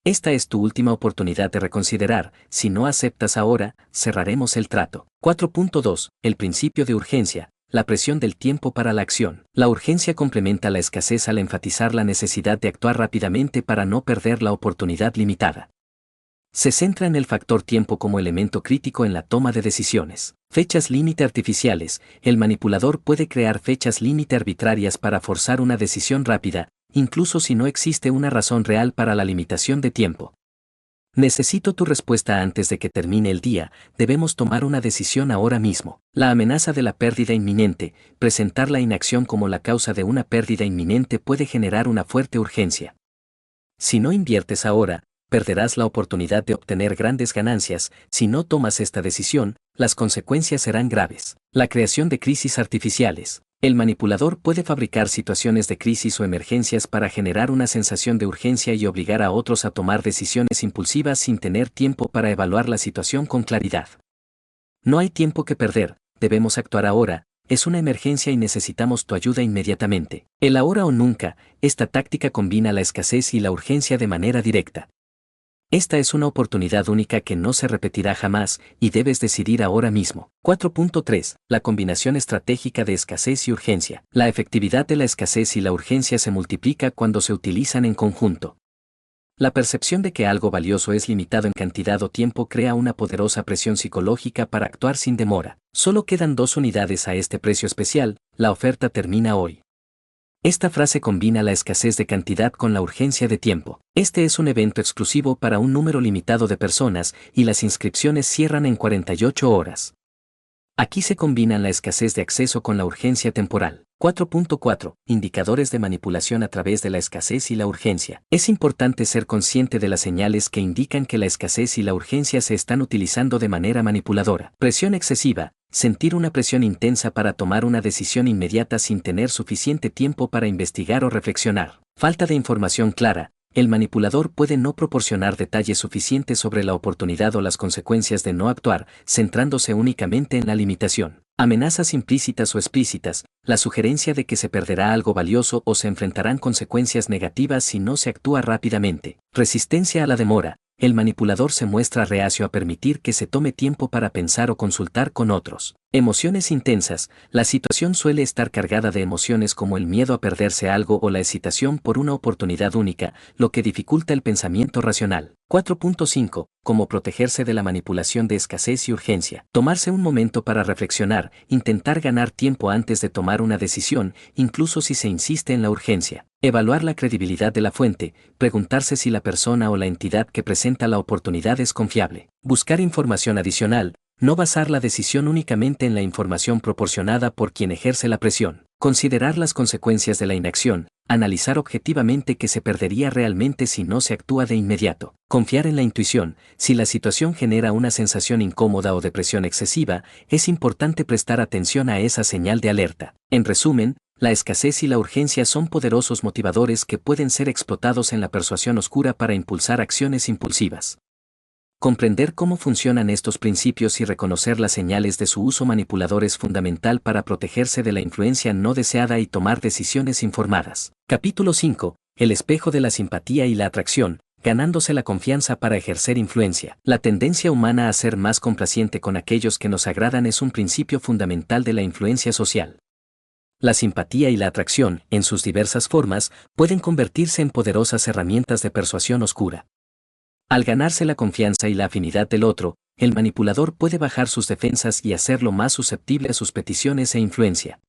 Esta es tu última oportunidad de reconsiderar, si no aceptas ahora, cerraremos el trato. 4.2. El principio de urgencia. La presión del tiempo para la acción. La urgencia complementa la escasez al enfatizar la necesidad de actuar rápidamente para no perder la oportunidad limitada. Se centra en el factor tiempo como elemento crítico en la toma de decisiones. Fechas límite artificiales. El manipulador puede crear fechas límite arbitrarias para forzar una decisión rápida, incluso si no existe una razón real para la limitación de tiempo. Necesito tu respuesta antes de que termine el día, debemos tomar una decisión ahora mismo. La amenaza de la pérdida inminente. Presentar la inacción como la causa de una pérdida inminente puede generar una fuerte urgencia. Si no inviertes ahora, perderás la oportunidad de obtener grandes ganancias. Si no tomas esta decisión, las consecuencias serán graves. La creación de crisis artificiales. El manipulador puede fabricar situaciones de crisis o emergencias para generar una sensación de urgencia y obligar a otros a tomar decisiones impulsivas sin tener tiempo para evaluar la situación con claridad. No hay tiempo que perder, debemos actuar ahora, es una emergencia y necesitamos tu ayuda inmediatamente. El ahora o nunca, esta táctica combina la escasez y la urgencia de manera directa. Esta es una oportunidad única que no se repetirá jamás y debes decidir ahora mismo. 4.3. La combinación estratégica de escasez y urgencia. La efectividad de la escasez y la urgencia se multiplica cuando se utilizan en conjunto. La percepción de que algo valioso es limitado en cantidad o tiempo crea una poderosa presión psicológica para actuar sin demora. Solo quedan 2 unidades a este precio especial, la oferta termina hoy. Esta frase combina la escasez de cantidad con la urgencia de tiempo. Este es un evento exclusivo para un número limitado de personas y las inscripciones cierran en 48 horas. Aquí se combinan la escasez de acceso con la urgencia temporal. 4.4. Indicadores de manipulación a través de la escasez y la urgencia. Es importante ser consciente de las señales que indican que la escasez y la urgencia se están utilizando de manera manipuladora. Presión excesiva. Sentir una presión intensa para tomar una decisión inmediata sin tener suficiente tiempo para investigar o reflexionar. Falta de información clara. El manipulador puede no proporcionar detalles suficientes sobre la oportunidad o las consecuencias de no actuar, centrándose únicamente en la limitación. Amenazas implícitas o explícitas, la sugerencia de que se perderá algo valioso o se enfrentarán consecuencias negativas si no se actúa rápidamente. Resistencia a la demora. El manipulador se muestra reacio a permitir que se tome tiempo para pensar o consultar con otros. Emociones intensas. La situación suele estar cargada de emociones como el miedo a perderse algo o la excitación por una oportunidad única, lo que dificulta el pensamiento racional. 4.5. Cómo protegerse de la manipulación de escasez y urgencia. Tomarse un momento para reflexionar, intentar ganar tiempo antes de tomar una decisión, incluso si se insiste en la urgencia. Evaluar la credibilidad de la fuente, preguntarse si la persona o la entidad que presenta la oportunidad es confiable. Buscar información adicional, no basar la decisión únicamente en la información proporcionada por quien ejerce la presión. Considerar las consecuencias de la inacción, analizar objetivamente qué se perdería realmente si no se actúa de inmediato. Confiar en la intuición, si la situación genera una sensación incómoda o depresión excesiva, es importante prestar atención a esa señal de alerta. En resumen, la escasez y la urgencia son poderosos motivadores que pueden ser explotados en la persuasión oscura para impulsar acciones impulsivas. Comprender cómo funcionan estos principios y reconocer las señales de su uso manipulador es fundamental para protegerse de la influencia no deseada y tomar decisiones informadas. Capítulo 5. El espejo de la simpatía y la atracción, ganándose la confianza para ejercer influencia. La tendencia humana a ser más complaciente con aquellos que nos agradan es un principio fundamental de la influencia social. La simpatía y la atracción, en sus diversas formas, pueden convertirse en poderosas herramientas de persuasión oscura. Al ganarse la confianza y la afinidad del otro, el manipulador puede bajar sus defensas y hacerlo más susceptible a sus peticiones e influencia.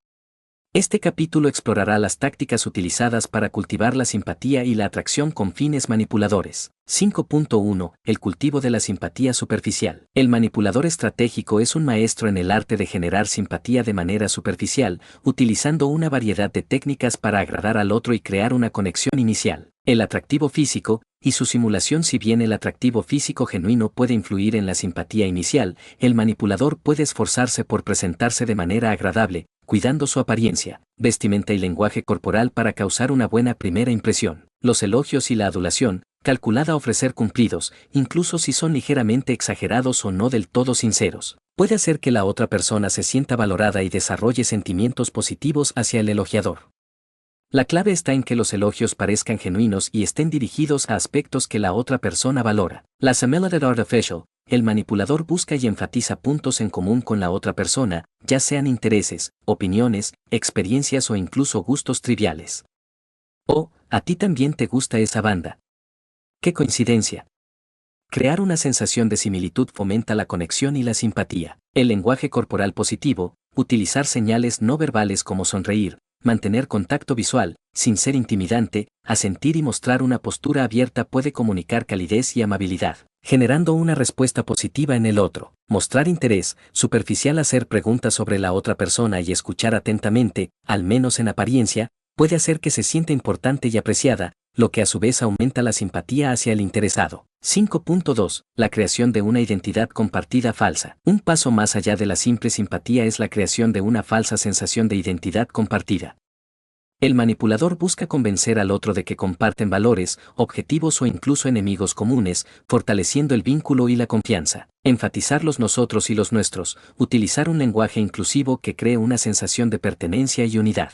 Este capítulo explorará las tácticas utilizadas para cultivar la simpatía y la atracción con fines manipuladores. 5.1. El cultivo de la simpatía superficial. El manipulador estratégico es un maestro en el arte de generar simpatía de manera superficial, utilizando una variedad de técnicas para agradar al otro y crear una conexión inicial. El atractivo físico y su simulación. Si bien el atractivo físico genuino puede influir en la simpatía inicial, el manipulador puede esforzarse por presentarse de manera agradable, cuidando su apariencia, vestimenta y lenguaje corporal para causar una buena primera impresión. Los elogios y la adulación, calculada a ofrecer cumplidos, incluso si son ligeramente exagerados o no del todo sinceros, puede hacer que la otra persona se sienta valorada y desarrolle sentimientos positivos hacia el elogiador. La clave está en que los elogios parezcan genuinos y estén dirigidos a aspectos que la otra persona valora. La similitude artificial. El manipulador busca y enfatiza puntos en común con la otra persona, ya sean intereses, opiniones, experiencias o incluso gustos triviales. Oh, a ti también te gusta esa banda. ¡Qué coincidencia! Crear una sensación de similitud fomenta la conexión y la simpatía. El lenguaje corporal positivo, utilizar señales no verbales como sonreír, mantener contacto visual, sin ser intimidante, asentir y mostrar una postura abierta puede comunicar calidez y amabilidad, generando una respuesta positiva en el otro. Mostrar interés superficial, hacer preguntas sobre la otra persona y escuchar atentamente, al menos en apariencia, puede hacer que se sienta importante y apreciada, lo que a su vez aumenta la simpatía hacia el interesado. 5.2. La creación de una identidad compartida falsa. Un paso más allá de la simple simpatía es la creación de una falsa sensación de identidad compartida. El manipulador busca convencer al otro de que comparten valores, objetivos o incluso enemigos comunes, fortaleciendo el vínculo y la confianza. Enfatizar los nosotros y los nuestros, utilizar un lenguaje inclusivo que cree una sensación de pertenencia y unidad.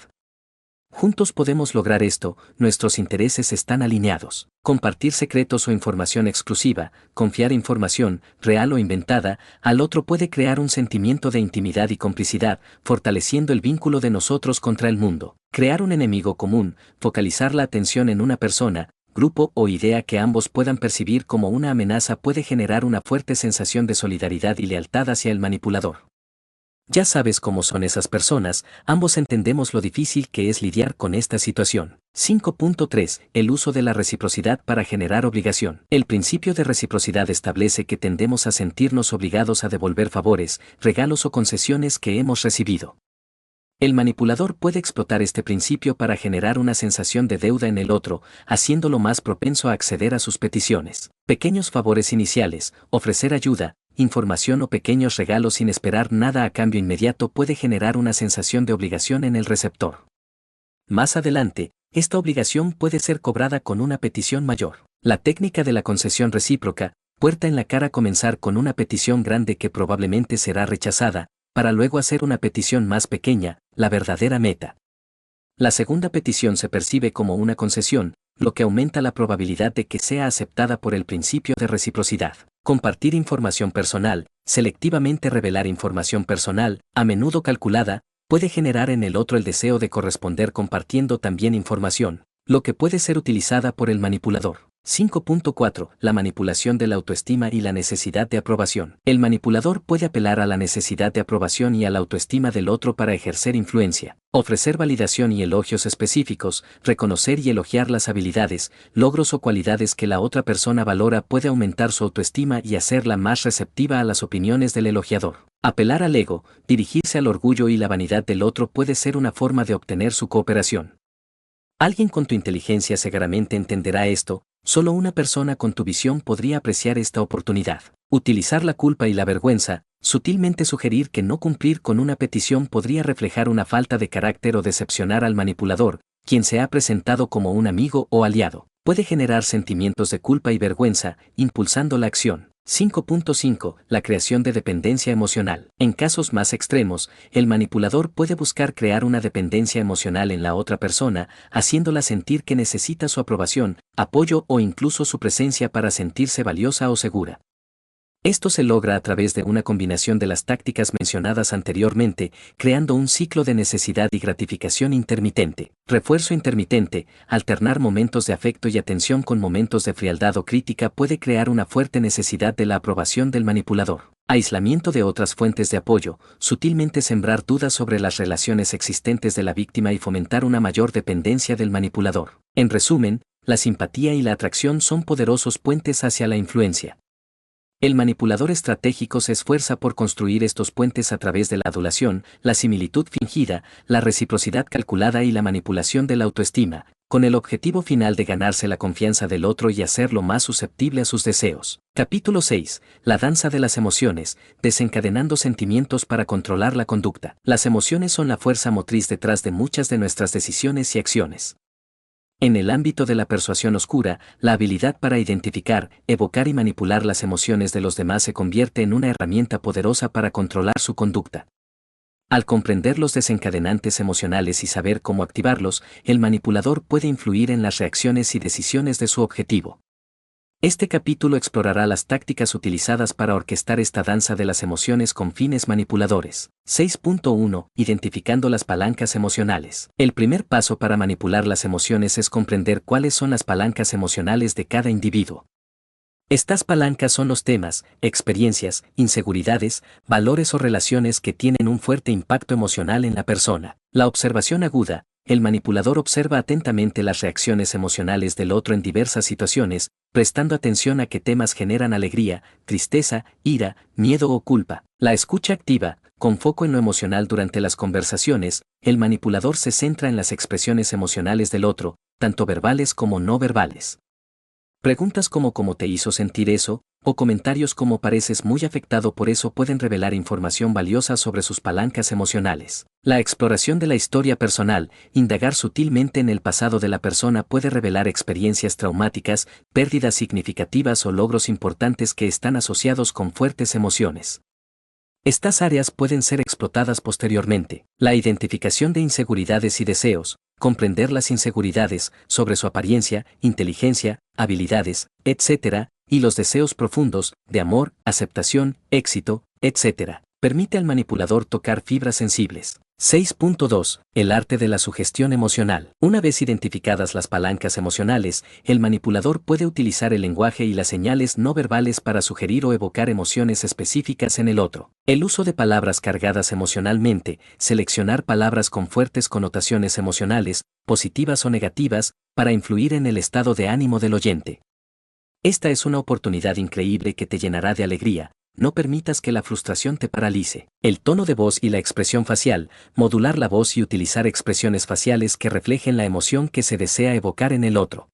Juntos podemos lograr esto, nuestros intereses están alineados. Compartir secretos o información exclusiva, confiar información, real o inventada, al otro puede crear un sentimiento de intimidad y complicidad, fortaleciendo el vínculo de nosotros contra el mundo. Crear un enemigo común, focalizar la atención en una persona, grupo o idea que ambos puedan percibir como una amenaza puede generar una fuerte sensación de solidaridad y lealtad hacia el manipulador. Ya sabes cómo son esas personas, ambos entendemos lo difícil que es lidiar con esta situación. 5.3. El uso de la reciprocidad para generar obligación. El principio de reciprocidad establece que tendemos a sentirnos obligados a devolver favores, regalos o concesiones que hemos recibido. El manipulador puede explotar este principio para generar una sensación de deuda en el otro, haciéndolo más propenso a acceder a sus peticiones. Pequeños favores iniciales, ofrecer ayuda, información o pequeños regalos sin esperar nada a cambio inmediato puede generar una sensación de obligación en el receptor. Más adelante, esta obligación puede ser cobrada con una petición mayor. La técnica de la concesión recíproca, puerta en la cara: comenzar con una petición grande que probablemente será rechazada, para luego hacer una petición más pequeña, la verdadera meta. La segunda petición se percibe como una concesión, lo que aumenta la probabilidad de que sea aceptada por el principio de reciprocidad. Compartir información personal, selectivamente revelar información personal, a menudo calculada, puede generar en el otro el deseo de corresponder compartiendo también información, lo que puede ser utilizada por el manipulador. 5.4. La manipulación de la autoestima y la necesidad de aprobación. El manipulador puede apelar a la necesidad de aprobación y a la autoestima del otro para ejercer influencia, ofrecer validación y elogios específicos, reconocer y elogiar las habilidades, logros o cualidades que la otra persona valora puede aumentar su autoestima y hacerla más receptiva a las opiniones del elogiador. Apelar al ego, dirigirse al orgullo y la vanidad del otro puede ser una forma de obtener su cooperación. Alguien con tu inteligencia seguramente entenderá esto. Solo una persona con tu visión podría apreciar esta oportunidad. Utilizar la culpa y la vergüenza, sutilmente sugerir que no cumplir con una petición podría reflejar una falta de carácter o decepcionar al manipulador, quien se ha presentado como un amigo o aliado. Puede generar sentimientos de culpa y vergüenza, impulsando la acción. 5.5. La creación de dependencia emocional. En casos más extremos, el manipulador puede buscar crear una dependencia emocional en la otra persona, haciéndola sentir que necesita su aprobación, apoyo o incluso su presencia para sentirse valiosa o segura. Esto se logra a través de una combinación de las tácticas mencionadas anteriormente, creando un ciclo de necesidad y gratificación intermitente. Refuerzo intermitente, alternar momentos de afecto y atención con momentos de frialdad o crítica puede crear una fuerte necesidad de la aprobación del manipulador. Aislamiento de otras fuentes de apoyo, sutilmente sembrar dudas sobre las relaciones existentes de la víctima y fomentar una mayor dependencia del manipulador. En resumen, la simpatía y la atracción son poderosos puentes hacia la influencia. El manipulador estratégico se esfuerza por construir estos puentes a través de la adulación, la similitud fingida, la reciprocidad calculada y la manipulación de la autoestima, con el objetivo final de ganarse la confianza del otro y hacerlo más susceptible a sus deseos. Capítulo 6. La danza de las emociones, desencadenando sentimientos para controlar la conducta. Las emociones son la fuerza motriz detrás de muchas de nuestras decisiones y acciones. En el ámbito de la persuasión oscura, la habilidad para identificar, evocar y manipular las emociones de los demás se convierte en una herramienta poderosa para controlar su conducta. Al comprender los desencadenantes emocionales y saber cómo activarlos, el manipulador puede influir en las reacciones y decisiones de su objetivo. Este capítulo explorará las tácticas utilizadas para orquestar esta danza de las emociones con fines manipuladores. 6.1. Identificando las palancas emocionales. El primer paso para manipular las emociones es comprender cuáles son las palancas emocionales de cada individuo. Estas palancas son los temas, experiencias, inseguridades, valores o relaciones que tienen un fuerte impacto emocional en la persona. La observación aguda. El manipulador observa atentamente las reacciones emocionales del otro en diversas situaciones, prestando atención a qué temas generan alegría, tristeza, ira, miedo o culpa. La escucha activa, con foco en lo emocional durante las conversaciones, el manipulador se centra en las expresiones emocionales del otro, tanto verbales como no verbales. Preguntas como ¿cómo te hizo sentir eso? o comentarios como pareces muy afectado por eso pueden revelar información valiosa sobre sus palancas emocionales. La exploración de la historia personal, indagar sutilmente en el pasado de la persona puede revelar experiencias traumáticas, pérdidas significativas o logros importantes que están asociados con fuertes emociones. Estas áreas pueden ser explotadas posteriormente. La identificación de inseguridades y deseos, comprender las inseguridades sobre su apariencia, inteligencia, habilidades, etc., y los deseos profundos, de amor, aceptación, éxito, etc., permite al manipulador tocar fibras sensibles. 6.2. El arte de la sugestión emocional. Una vez identificadas las palancas emocionales, el manipulador puede utilizar el lenguaje y las señales no verbales para sugerir o evocar emociones específicas en el otro. El uso de palabras cargadas emocionalmente, seleccionar palabras con fuertes connotaciones emocionales, positivas o negativas, para influir en el estado de ánimo del oyente. Esta es una oportunidad increíble que te llenará de alegría. No permitas que la frustración te paralice. El tono de voz y la expresión facial, modular la voz y utilizar expresiones faciales que reflejen la emoción que se desea evocar en el otro.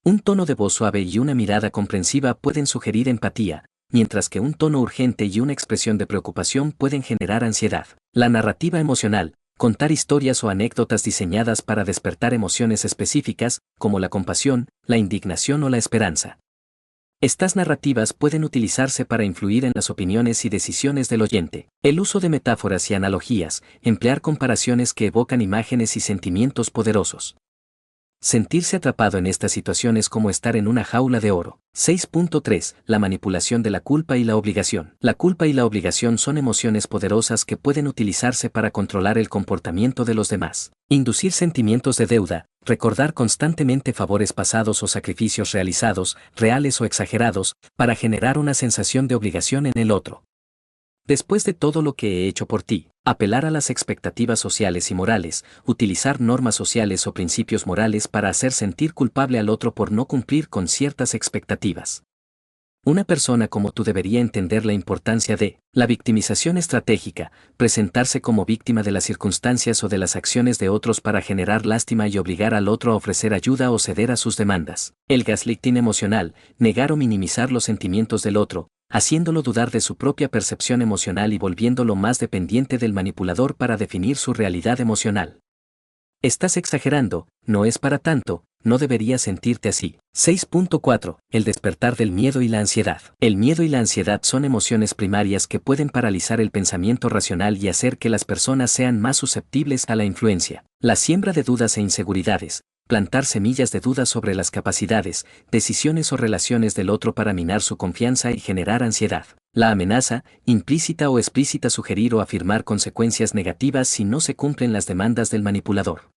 Un tono de voz suave y una mirada comprensiva pueden sugerir empatía, mientras que un tono urgente y una expresión de preocupación pueden generar ansiedad. La narrativa emocional, contar historias o anécdotas diseñadas para despertar emociones específicas, como la compasión, la indignación o la esperanza. Estas narrativas pueden utilizarse para influir en las opiniones y decisiones del oyente. El uso de metáforas y analogías, emplear comparaciones que evocan imágenes y sentimientos poderosos. Sentirse atrapado en estas situaciones como estar en una jaula de oro. 6.3. La manipulación de la culpa y la obligación. La culpa y la obligación son emociones poderosas que pueden utilizarse para controlar el comportamiento de los demás. Inducir sentimientos de deuda, recordar constantemente favores pasados o sacrificios realizados, reales o exagerados, para generar una sensación de obligación en el otro. Después de todo lo que he hecho por ti, apelar a las expectativas sociales y morales, utilizar normas sociales o principios morales para hacer sentir culpable al otro por no cumplir con ciertas expectativas. Una persona como tú debería entender la importancia de la victimización estratégica, presentarse como víctima de las circunstancias o de las acciones de otros para generar lástima y obligar al otro a ofrecer ayuda o ceder a sus demandas. El gaslighting emocional, negar o minimizar los sentimientos del otro, haciéndolo dudar de su propia percepción emocional y volviéndolo más dependiente del manipulador para definir su realidad emocional. Estás exagerando, no es para tanto, no deberías sentirte así. 6.4. El despertar del miedo y la ansiedad. El miedo y la ansiedad son emociones primarias que pueden paralizar el pensamiento racional y hacer que las personas sean más susceptibles a la influencia. La siembra de dudas e inseguridades, plantar semillas de dudas sobre las capacidades, decisiones o relaciones del otro para minar su confianza y generar ansiedad. La amenaza, implícita o explícita, sugerir o afirmar consecuencias negativas si no se cumplen las demandas del manipulador.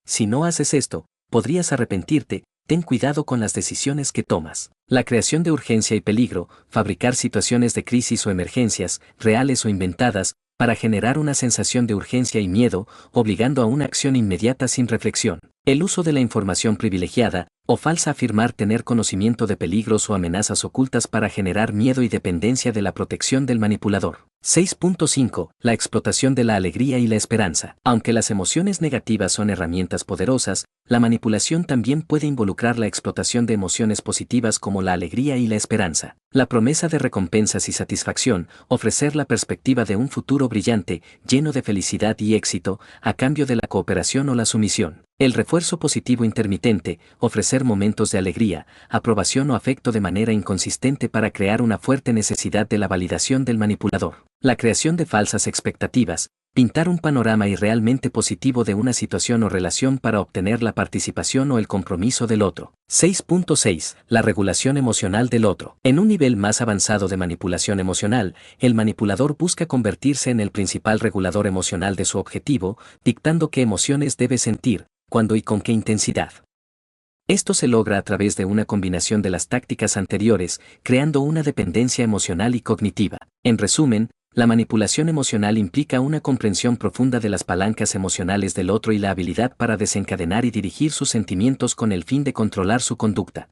Si no haces esto, podrías arrepentirte. Ten cuidado con las decisiones que tomas. La creación de urgencia y peligro, fabricar situaciones de crisis o emergencias, reales o inventadas, para generar una sensación de urgencia y miedo, obligando a una acción inmediata sin reflexión. El uso de la información privilegiada, o falsa, afirmar tener conocimiento de peligros o amenazas ocultas para generar miedo y dependencia de la protección del manipulador. 6.5. La explotación de la alegría y la esperanza. Aunque las emociones negativas son herramientas poderosas, la manipulación también puede involucrar la explotación de emociones positivas como la alegría y la esperanza. La promesa de recompensas y satisfacción, ofrecer la perspectiva de un futuro brillante, lleno de felicidad y éxito, a cambio de la cooperación o la sumisión. El refuerzo positivo intermitente, ofrecer momentos de alegría, aprobación o afecto de manera inconsistente para crear una fuerte necesidad de la validación del manipulador. La creación de falsas expectativas, pintar un panorama irrealmente positivo de una situación o relación para obtener la participación o el compromiso del otro. 6.6. La regulación emocional del otro. En un nivel más avanzado de manipulación emocional, el manipulador busca convertirse en el principal regulador emocional de su objetivo, dictando qué emociones debe sentir, cuándo y con qué intensidad. Esto se logra a través de una combinación de las tácticas anteriores, creando una dependencia emocional y cognitiva. En resumen, la manipulación emocional implica una comprensión profunda de las palancas emocionales del otro y la habilidad para desencadenar y dirigir sus sentimientos con el fin de controlar su conducta.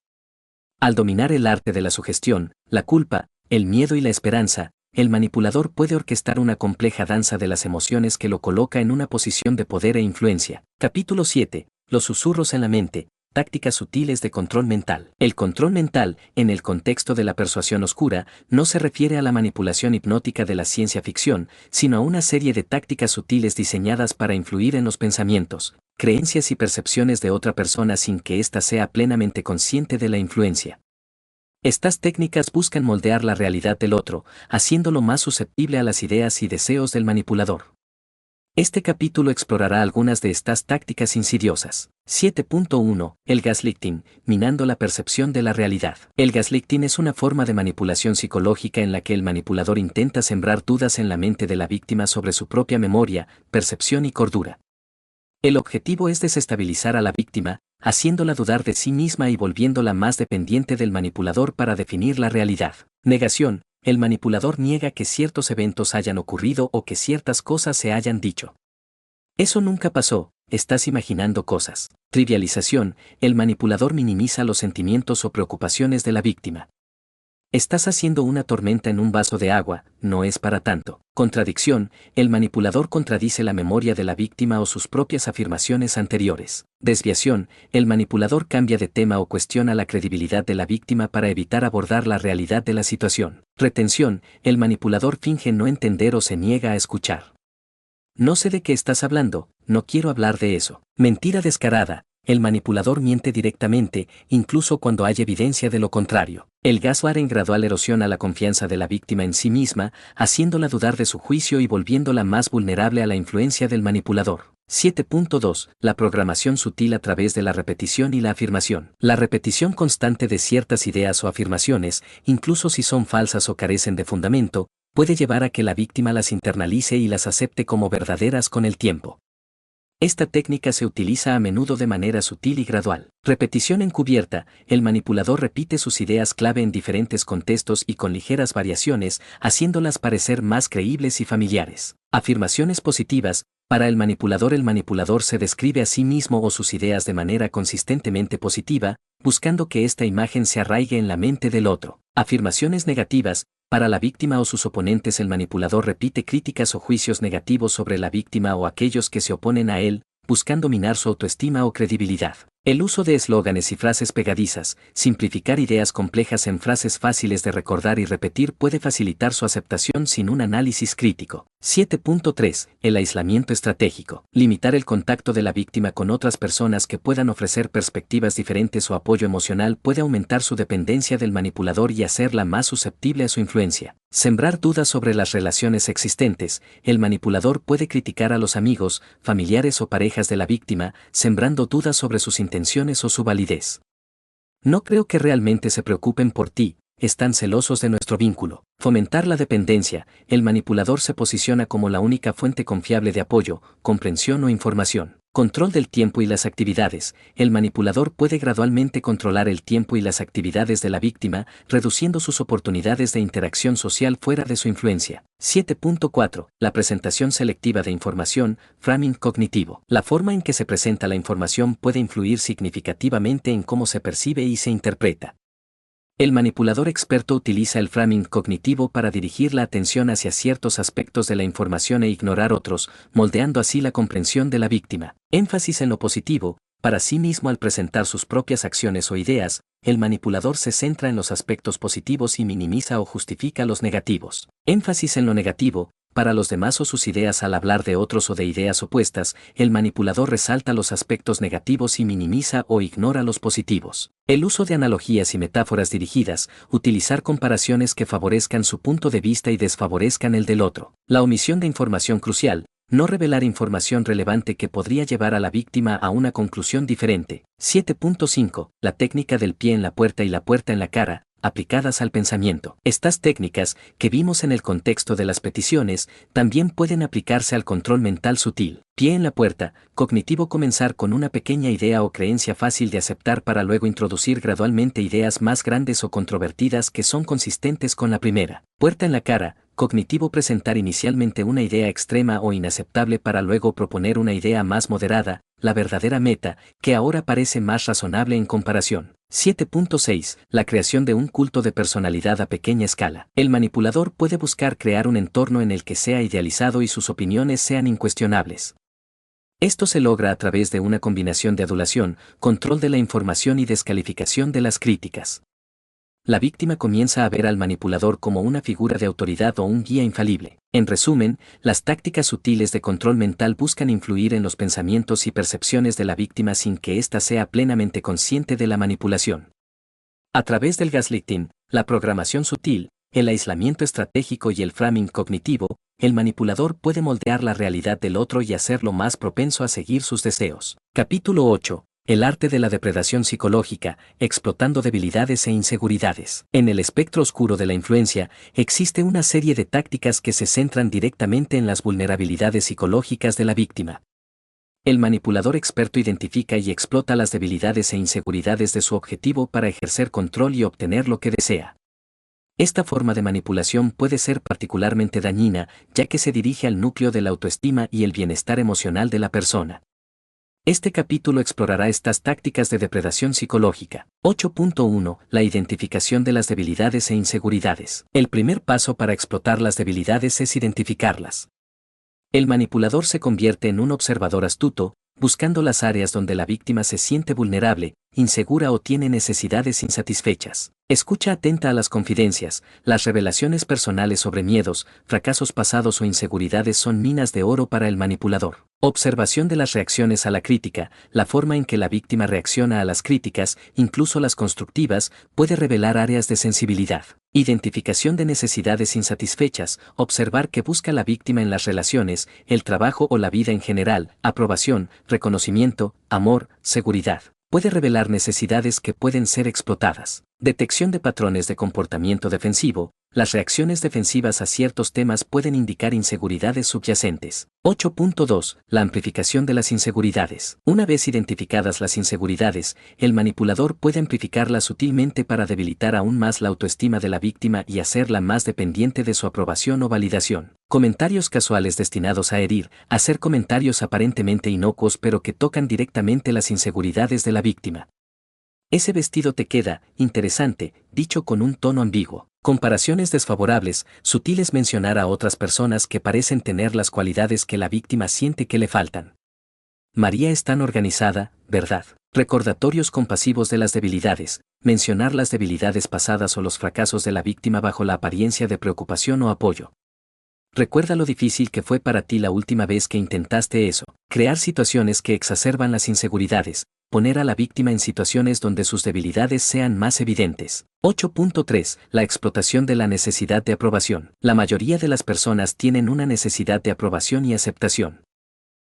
Al dominar el arte de la sugestión, la culpa, el miedo y la esperanza, el manipulador puede orquestar una compleja danza de las emociones que lo coloca en una posición de poder e influencia. Capítulo 7. Los susurros en la mente. Tácticas sutiles de control mental. El control mental, en el contexto de la persuasión oscura, no se refiere a la manipulación hipnótica de la ciencia ficción, sino a una serie de tácticas sutiles diseñadas para influir en los pensamientos, creencias y percepciones de otra persona sin que ésta sea plenamente consciente de la influencia. Estas técnicas buscan moldear la realidad del otro, haciéndolo más susceptible a las ideas y deseos del manipulador. Este capítulo explorará algunas de estas tácticas insidiosas. 7.1. El gaslighting, minando la percepción de la realidad. El gaslighting es una forma de manipulación psicológica en la que el manipulador intenta sembrar dudas en la mente de la víctima sobre su propia memoria, percepción y cordura. El objetivo es desestabilizar a la víctima, haciéndola dudar de sí misma y volviéndola más dependiente del manipulador para definir la realidad. Negación. El manipulador niega que ciertos eventos hayan ocurrido o que ciertas cosas se hayan dicho. Eso nunca pasó, estás imaginando cosas. Trivialización. El manipulador minimiza los sentimientos o preocupaciones de la víctima. Estás haciendo una tormenta en un vaso de agua, no es para tanto. Contradicción. El manipulador contradice la memoria de la víctima o sus propias afirmaciones anteriores. Desviación. El manipulador cambia de tema o cuestiona la credibilidad de la víctima para evitar abordar la realidad de la situación. Retención. El manipulador finge no entender o se niega a escuchar. No sé de qué estás hablando, no quiero hablar de eso. Mentira descarada. El manipulador miente directamente, incluso cuando hay evidencia de lo contrario. El gaslighting gradual erosiona la confianza de la víctima en sí misma, haciéndola dudar de su juicio y volviéndola más vulnerable a la influencia del manipulador. 7.2. La programación sutil a través de la repetición y la afirmación. La repetición constante de ciertas ideas o afirmaciones, incluso si son falsas o carecen de fundamento, puede llevar a que la víctima las internalice y las acepte como verdaderas con el tiempo. Esta técnica se utiliza a menudo de manera sutil y gradual. Repetición encubierta. El manipulador repite sus ideas clave en diferentes contextos y con ligeras variaciones, haciéndolas parecer más creíbles y familiares. Afirmaciones positivas. Para el manipulador se describe a sí mismo o sus ideas de manera consistentemente positiva, buscando que esta imagen se arraigue en la mente del otro. Afirmaciones negativas. Para la víctima o sus oponentes el manipulador repite críticas o juicios negativos sobre la víctima o aquellos que se oponen a él, buscando minar su autoestima o credibilidad. El uso de eslóganes y frases pegadizas, simplificar ideas complejas en frases fáciles de recordar y repetir puede facilitar su aceptación sin un análisis crítico. 7.3. El aislamiento estratégico. Limitar el contacto de la víctima con otras personas que puedan ofrecer perspectivas diferentes o apoyo emocional puede aumentar su dependencia del manipulador y hacerla más susceptible a su influencia. Sembrar dudas sobre las relaciones existentes. El manipulador puede criticar a los amigos, familiares o parejas de la víctima, sembrando dudas sobre sus intenciones o su validez. No creo que realmente se preocupen por ti, están celosos de nuestro vínculo. Fomentar la dependencia. El manipulador se posiciona como la única fuente confiable de apoyo, comprensión o información. Control del tiempo y las actividades. El manipulador puede gradualmente controlar el tiempo y las actividades de la víctima, reduciendo sus oportunidades de interacción social fuera de su influencia. 7.4. La presentación selectiva de información, framing cognitivo. La forma en que se presenta la información puede influir significativamente en cómo se percibe y se interpreta. El manipulador experto utiliza el framing cognitivo para dirigir la atención hacia ciertos aspectos de la información e ignorar otros, moldeando así la comprensión de la víctima. Énfasis en lo positivo. Para sí mismo al presentar sus propias acciones o ideas, el manipulador se centra en los aspectos positivos y minimiza o justifica los negativos. Énfasis en lo negativo. Para los demás o sus ideas al hablar de otros o de ideas opuestas, el manipulador resalta los aspectos negativos y minimiza o ignora los positivos. El uso de analogías y metáforas dirigidas, utilizar comparaciones que favorezcan su punto de vista y desfavorezcan el del otro. La omisión de información crucial, no revelar información relevante que podría llevar a la víctima a una conclusión diferente. 7.5. La técnica del pie en la puerta y la puerta en la cara, aplicadas al pensamiento. Estas técnicas, que vimos en el contexto de las peticiones, también pueden aplicarse al control mental sutil. Pie en la puerta, cognitivo. Comenzar con una pequeña idea o creencia fácil de aceptar para luego introducir gradualmente ideas más grandes o controvertidas que son consistentes con la primera. Puerta en la cara, cognitivo. Presentar inicialmente una idea extrema o inaceptable para luego proponer una idea más moderada, la verdadera meta, que ahora parece más razonable en comparación. 7.6. La creación de un culto de personalidad a pequeña escala. El manipulador puede buscar crear un entorno en el que sea idealizado y sus opiniones sean incuestionables. Esto se logra a través de una combinación de adulación, control de la información y descalificación de las críticas. La víctima comienza a ver al manipulador como una figura de autoridad o un guía infalible. En resumen, las tácticas sutiles de control mental buscan influir en los pensamientos y percepciones de la víctima sin que ésta sea plenamente consciente de la manipulación. A través del gaslighting, la programación sutil, el aislamiento estratégico y el framing cognitivo, el manipulador puede moldear la realidad del otro y hacerlo más propenso a seguir sus deseos. Capítulo 8. El arte de la depredación psicológica, explotando debilidades e inseguridades. En el espectro oscuro de la influencia, existe una serie de tácticas que se centran directamente en las vulnerabilidades psicológicas de la víctima. El manipulador experto identifica y explota las debilidades e inseguridades de su objetivo para ejercer control y obtener lo que desea. Esta forma de manipulación puede ser particularmente dañina, ya que se dirige al núcleo de la autoestima y el bienestar emocional de la persona. Este capítulo explorará estas tácticas de depredación psicológica. 8.1. La identificación de las debilidades e inseguridades. El primer paso para explotar las debilidades es identificarlas. El manipulador se convierte en un observador astuto, buscando las áreas donde la víctima se siente vulnerable, insegura o tiene necesidades insatisfechas. Escucha atenta a las confidencias, las revelaciones personales sobre miedos, fracasos pasados o inseguridades son minas de oro para el manipulador. Observación de las reacciones a la crítica, la forma en que la víctima reacciona a las críticas, incluso las constructivas, puede revelar áreas de sensibilidad. Identificación de necesidades insatisfechas, observar qué busca la víctima en las relaciones, el trabajo o la vida en general, aprobación, reconocimiento, amor, seguridad. Puede revelar necesidades que pueden ser explotadas. Detección de patrones de comportamiento defensivo. Las reacciones defensivas a ciertos temas pueden indicar inseguridades subyacentes. 8.2. La amplificación de las inseguridades. Una vez identificadas las inseguridades, el manipulador puede amplificarlas sutilmente para debilitar aún más la autoestima de la víctima y hacerla más dependiente de su aprobación o validación. Comentarios casuales destinados a herir, hacer comentarios aparentemente inocuos pero que tocan directamente las inseguridades de la víctima. Ese vestido te queda, interesante, dicho con un tono ambiguo. Comparaciones desfavorables, sutiles mencionar a otras personas que parecen tener las cualidades que la víctima siente que le faltan. María es tan organizada, ¿verdad? Recordatorios compasivos de las debilidades, mencionar las debilidades pasadas o los fracasos de la víctima bajo la apariencia de preocupación o apoyo. Recuerda lo difícil que fue para ti la última vez que intentaste eso. Crear situaciones que exacerban las inseguridades, poner a la víctima en situaciones donde sus debilidades sean más evidentes. 8.3. La explotación de la necesidad de aprobación. La mayoría de las personas tienen una necesidad de aprobación y aceptación.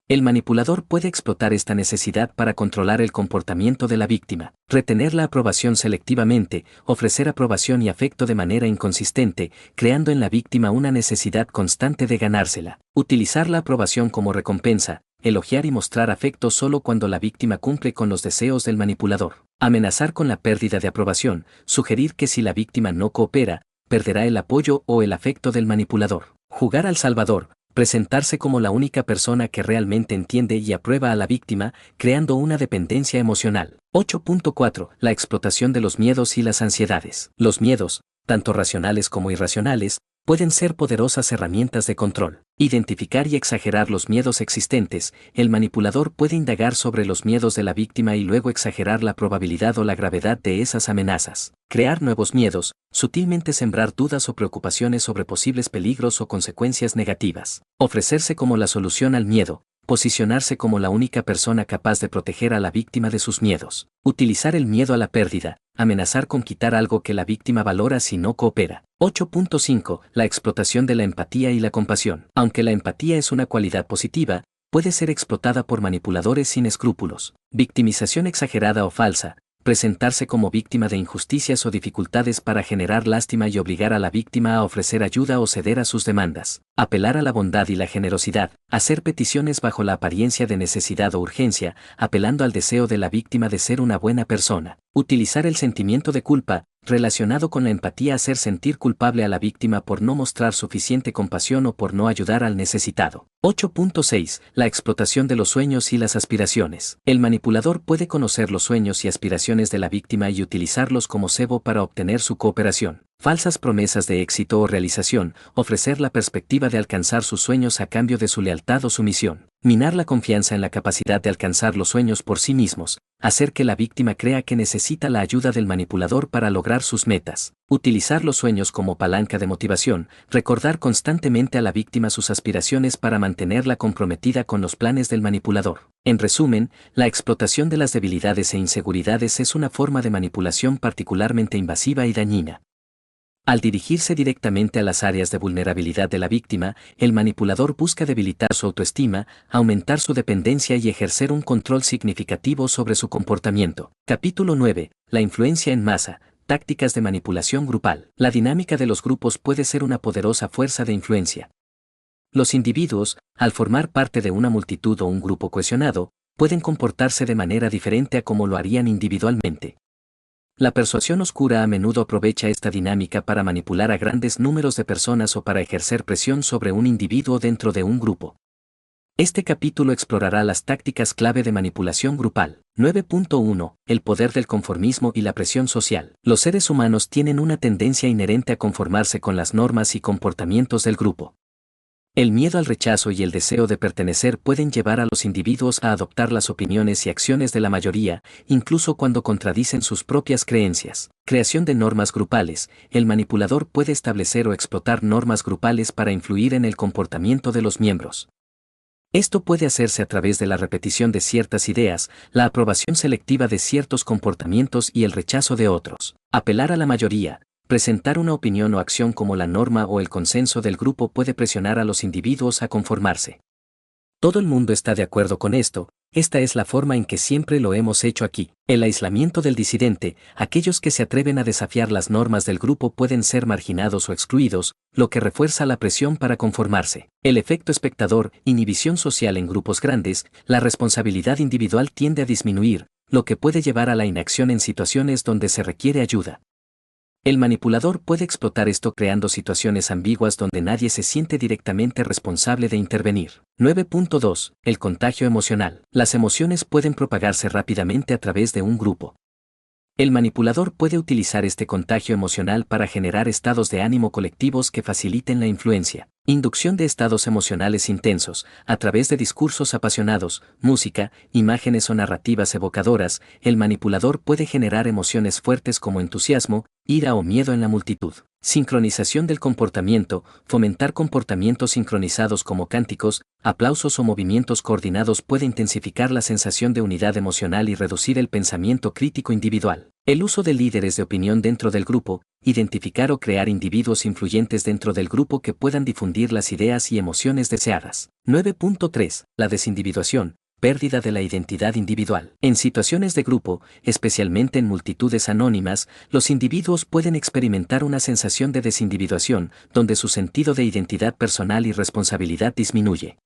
El manipulador puede explotar esta necesidad para controlar el comportamiento de la víctima, retener la aprobación selectivamente, ofrecer aprobación y afecto de manera inconsistente, creando en la víctima una necesidad constante de ganársela. Utilizar la aprobación como recompensa, elogiar y mostrar afecto solo cuando la víctima cumple con los deseos del manipulador. Amenazar con la pérdida de aprobación, sugerir que si la víctima no coopera, perderá el apoyo o el afecto del manipulador. Jugar al salvador. Presentarse como la única persona que realmente entiende y aprueba a la víctima, creando una dependencia emocional. 8.4. La explotación de los miedos y las ansiedades. Los miedos, tanto racionales como irracionales, pueden ser poderosas herramientas de control. Identificar y exagerar los miedos existentes, el manipulador puede indagar sobre los miedos de la víctima y luego exagerar la probabilidad o la gravedad de esas amenazas. Crear nuevos miedos, sutilmente sembrar dudas o preocupaciones sobre posibles peligros o consecuencias negativas. Ofrecerse como la solución al miedo, posicionarse como la única persona capaz de proteger a la víctima de sus miedos. Utilizar el miedo a la pérdida, amenazar con quitar algo que la víctima valora si no coopera. 8.5. La explotación de la empatía y la compasión. Aunque la empatía es una cualidad positiva, puede ser explotada por manipuladores sin escrúpulos. Victimización exagerada o falsa. Presentarse como víctima de injusticias o dificultades para generar lástima y obligar a la víctima a ofrecer ayuda o ceder a sus demandas. Apelar a la bondad y la generosidad. Hacer peticiones bajo la apariencia de necesidad o urgencia, apelando al deseo de la víctima de ser una buena persona. Utilizar el sentimiento de culpa, relacionado con la empatía, hacer sentir culpable a la víctima por no mostrar suficiente compasión o por no ayudar al necesitado. 8.6. La explotación de los sueños y las aspiraciones. El manipulador puede conocer los sueños y aspiraciones de la víctima y utilizarlos como cebo para obtener su cooperación. Falsas promesas de éxito o realización, ofrecer la perspectiva de alcanzar sus sueños a cambio de su lealtad o sumisión. Minar la confianza en la capacidad de alcanzar los sueños por sí mismos, hacer que la víctima crea que necesita la ayuda del manipulador para lograr sus metas, utilizar los sueños como palanca de motivación, recordar constantemente a la víctima sus aspiraciones para mantenerla comprometida con los planes del manipulador. En resumen, la explotación de las debilidades e inseguridades es una forma de manipulación particularmente invasiva y dañina. Al dirigirse directamente a las áreas de vulnerabilidad de la víctima, el manipulador busca debilitar su autoestima, aumentar su dependencia y ejercer un control significativo sobre su comportamiento. Capítulo 9. La influencia en masa. Tácticas de manipulación grupal. La dinámica de los grupos puede ser una poderosa fuerza de influencia. Los individuos, al formar parte de una multitud o un grupo cohesionado, pueden comportarse de manera diferente a como lo harían individualmente. La persuasión oscura a menudo aprovecha esta dinámica para manipular a grandes números de personas o para ejercer presión sobre un individuo dentro de un grupo. Este capítulo explorará las tácticas clave de manipulación grupal. 9.1. El poder del conformismo y la presión social. Los seres humanos tienen una tendencia inherente a conformarse con las normas y comportamientos del grupo. El miedo al rechazo y el deseo de pertenecer pueden llevar a los individuos a adoptar las opiniones y acciones de la mayoría, incluso cuando contradicen sus propias creencias. Creación de normas grupales. El manipulador puede establecer o explotar normas grupales para influir en el comportamiento de los miembros. Esto puede hacerse a través de la repetición de ciertas ideas, la aprobación selectiva de ciertos comportamientos y el rechazo de otros. Apelar a la mayoría. Presentar una opinión o acción como la norma o el consenso del grupo puede presionar a los individuos a conformarse. Todo el mundo está de acuerdo con esto, esta es la forma en que siempre lo hemos hecho aquí. El aislamiento del disidente, aquellos que se atreven a desafiar las normas del grupo pueden ser marginados o excluidos, lo que refuerza la presión para conformarse. El efecto espectador, inhibición social en grupos grandes, la responsabilidad individual tiende a disminuir, lo que puede llevar a la inacción en situaciones donde se requiere ayuda. El manipulador puede explotar esto creando situaciones ambiguas donde nadie se siente directamente responsable de intervenir. 9.2. El contagio emocional. Las emociones pueden propagarse rápidamente a través de un grupo. El manipulador puede utilizar este contagio emocional para generar estados de ánimo colectivos que faciliten la influencia. Inducción de estados emocionales intensos, a través de discursos apasionados, música, imágenes o narrativas evocadoras, el manipulador puede generar emociones fuertes como entusiasmo, ira o miedo en la multitud. Sincronización del comportamiento, fomentar comportamientos sincronizados como cánticos, aplausos o movimientos coordinados puede intensificar la sensación de unidad emocional y reducir el pensamiento crítico individual. El uso de líderes de opinión dentro del grupo, identificar o crear individuos influyentes dentro del grupo que puedan difundir las ideas y emociones deseadas. 9.3. La desindividuación. Pérdida de la identidad individual. En situaciones de grupo, especialmente en multitudes anónimas, los individuos pueden experimentar una sensación de desindividuación, donde su sentido de identidad personal y responsabilidad disminuye.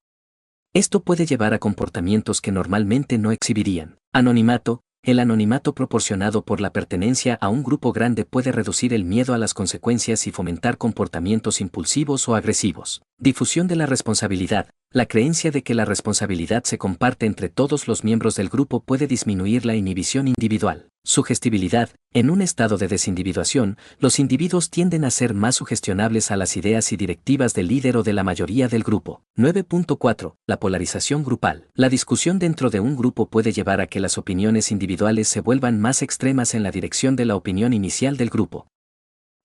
Esto puede llevar a comportamientos que normalmente no exhibirían. Anonimato. El anonimato proporcionado por la pertenencia a un grupo grande puede reducir el miedo a las consecuencias y fomentar comportamientos impulsivos o agresivos. Difusión de la responsabilidad. La creencia de que la responsabilidad se comparte entre todos los miembros del grupo puede disminuir la inhibición individual. Sugestibilidad. En un estado de desindividuación, los individuos tienden a ser más sugestionables a las ideas y directivas del líder o de la mayoría del grupo. 9.4. La polarización grupal. La discusión dentro de un grupo puede llevar a que las opiniones individuales se vuelvan más extremas en la dirección de la opinión inicial del grupo.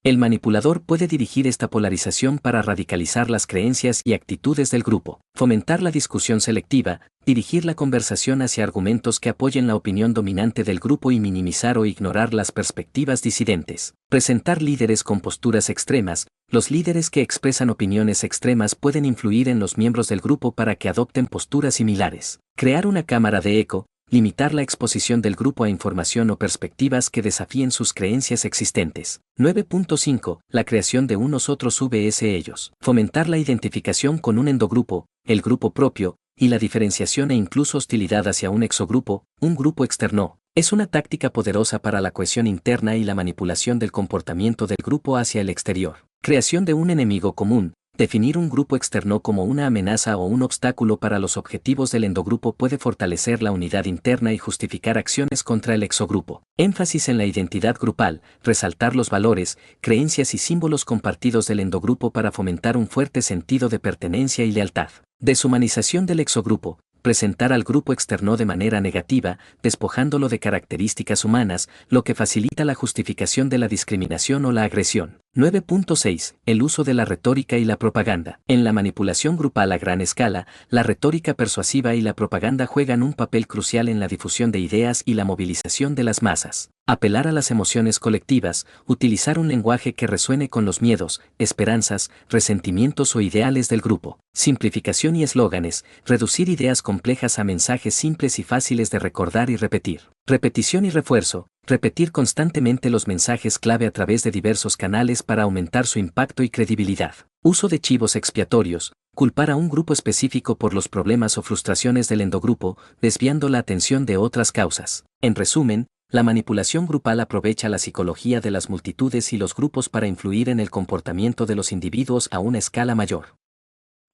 El manipulador puede dirigir esta polarización para radicalizar las creencias y actitudes del grupo, fomentar la discusión selectiva, dirigir la conversación hacia argumentos que apoyen la opinión dominante del grupo y minimizar o ignorar las perspectivas disidentes. Presentar líderes con posturas extremas. Los líderes que expresan opiniones extremas pueden influir en los miembros del grupo para que adopten posturas similares. Crear una cámara de eco. Limitar la exposición del grupo a información o perspectivas que desafíen sus creencias existentes. 9.5. La creación de unos otros vs ellos. Fomentar la identificación con un endogrupo, el grupo propio, y la diferenciación e incluso hostilidad hacia un exogrupo, un grupo externo. Es una táctica poderosa para la cohesión interna y la manipulación del comportamiento del grupo hacia el exterior. Creación de un enemigo común. Definir un grupo externo como una amenaza o un obstáculo para los objetivos del endogrupo puede fortalecer la unidad interna y justificar acciones contra el exogrupo. Énfasis en la identidad grupal, resaltar los valores, creencias y símbolos compartidos del endogrupo para fomentar un fuerte sentido de pertenencia y lealtad. Deshumanización del exogrupo. Presentar al grupo externo de manera negativa, despojándolo de características humanas, lo que facilita la justificación de la discriminación o la agresión. 9.6. El uso de la retórica y la propaganda. En la manipulación grupal a gran escala, la retórica persuasiva y la propaganda juegan un papel crucial en la difusión de ideas y la movilización de las masas. Apelar a las emociones colectivas, utilizar un lenguaje que resuene con los miedos, esperanzas, resentimientos o ideales del grupo. Simplificación y eslóganes, reducir ideas complejas a mensajes simples y fáciles de recordar y repetir. Repetición y refuerzo, repetir constantemente los mensajes clave a través de diversos canales para aumentar su impacto y credibilidad. Uso de chivos expiatorios, culpar a un grupo específico por los problemas o frustraciones del endogrupo, desviando la atención de otras causas. En resumen, la manipulación grupal aprovecha la psicología de las multitudes y los grupos para influir en el comportamiento de los individuos a una escala mayor.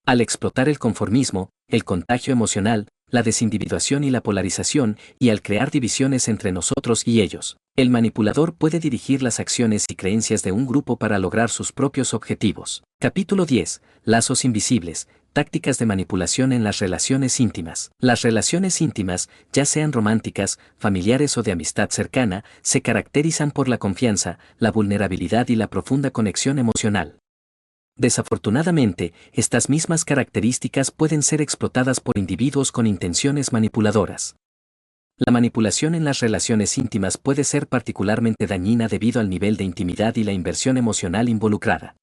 Al explotar el conformismo, el contagio emocional, la desindividuación y la polarización, y al crear divisiones entre nosotros y ellos, el manipulador puede dirigir las acciones y creencias de un grupo para lograr sus propios objetivos. Capítulo 10. Lazos invisibles. Tácticas de manipulación en las relaciones íntimas. Las relaciones íntimas, ya sean románticas, familiares o de amistad cercana, se caracterizan por la confianza, la vulnerabilidad y la profunda conexión emocional. Desafortunadamente, estas mismas características pueden ser explotadas por individuos con intenciones manipuladoras. La manipulación en las relaciones íntimas puede ser particularmente dañina debido al nivel de intimidad y la inversión emocional involucrada.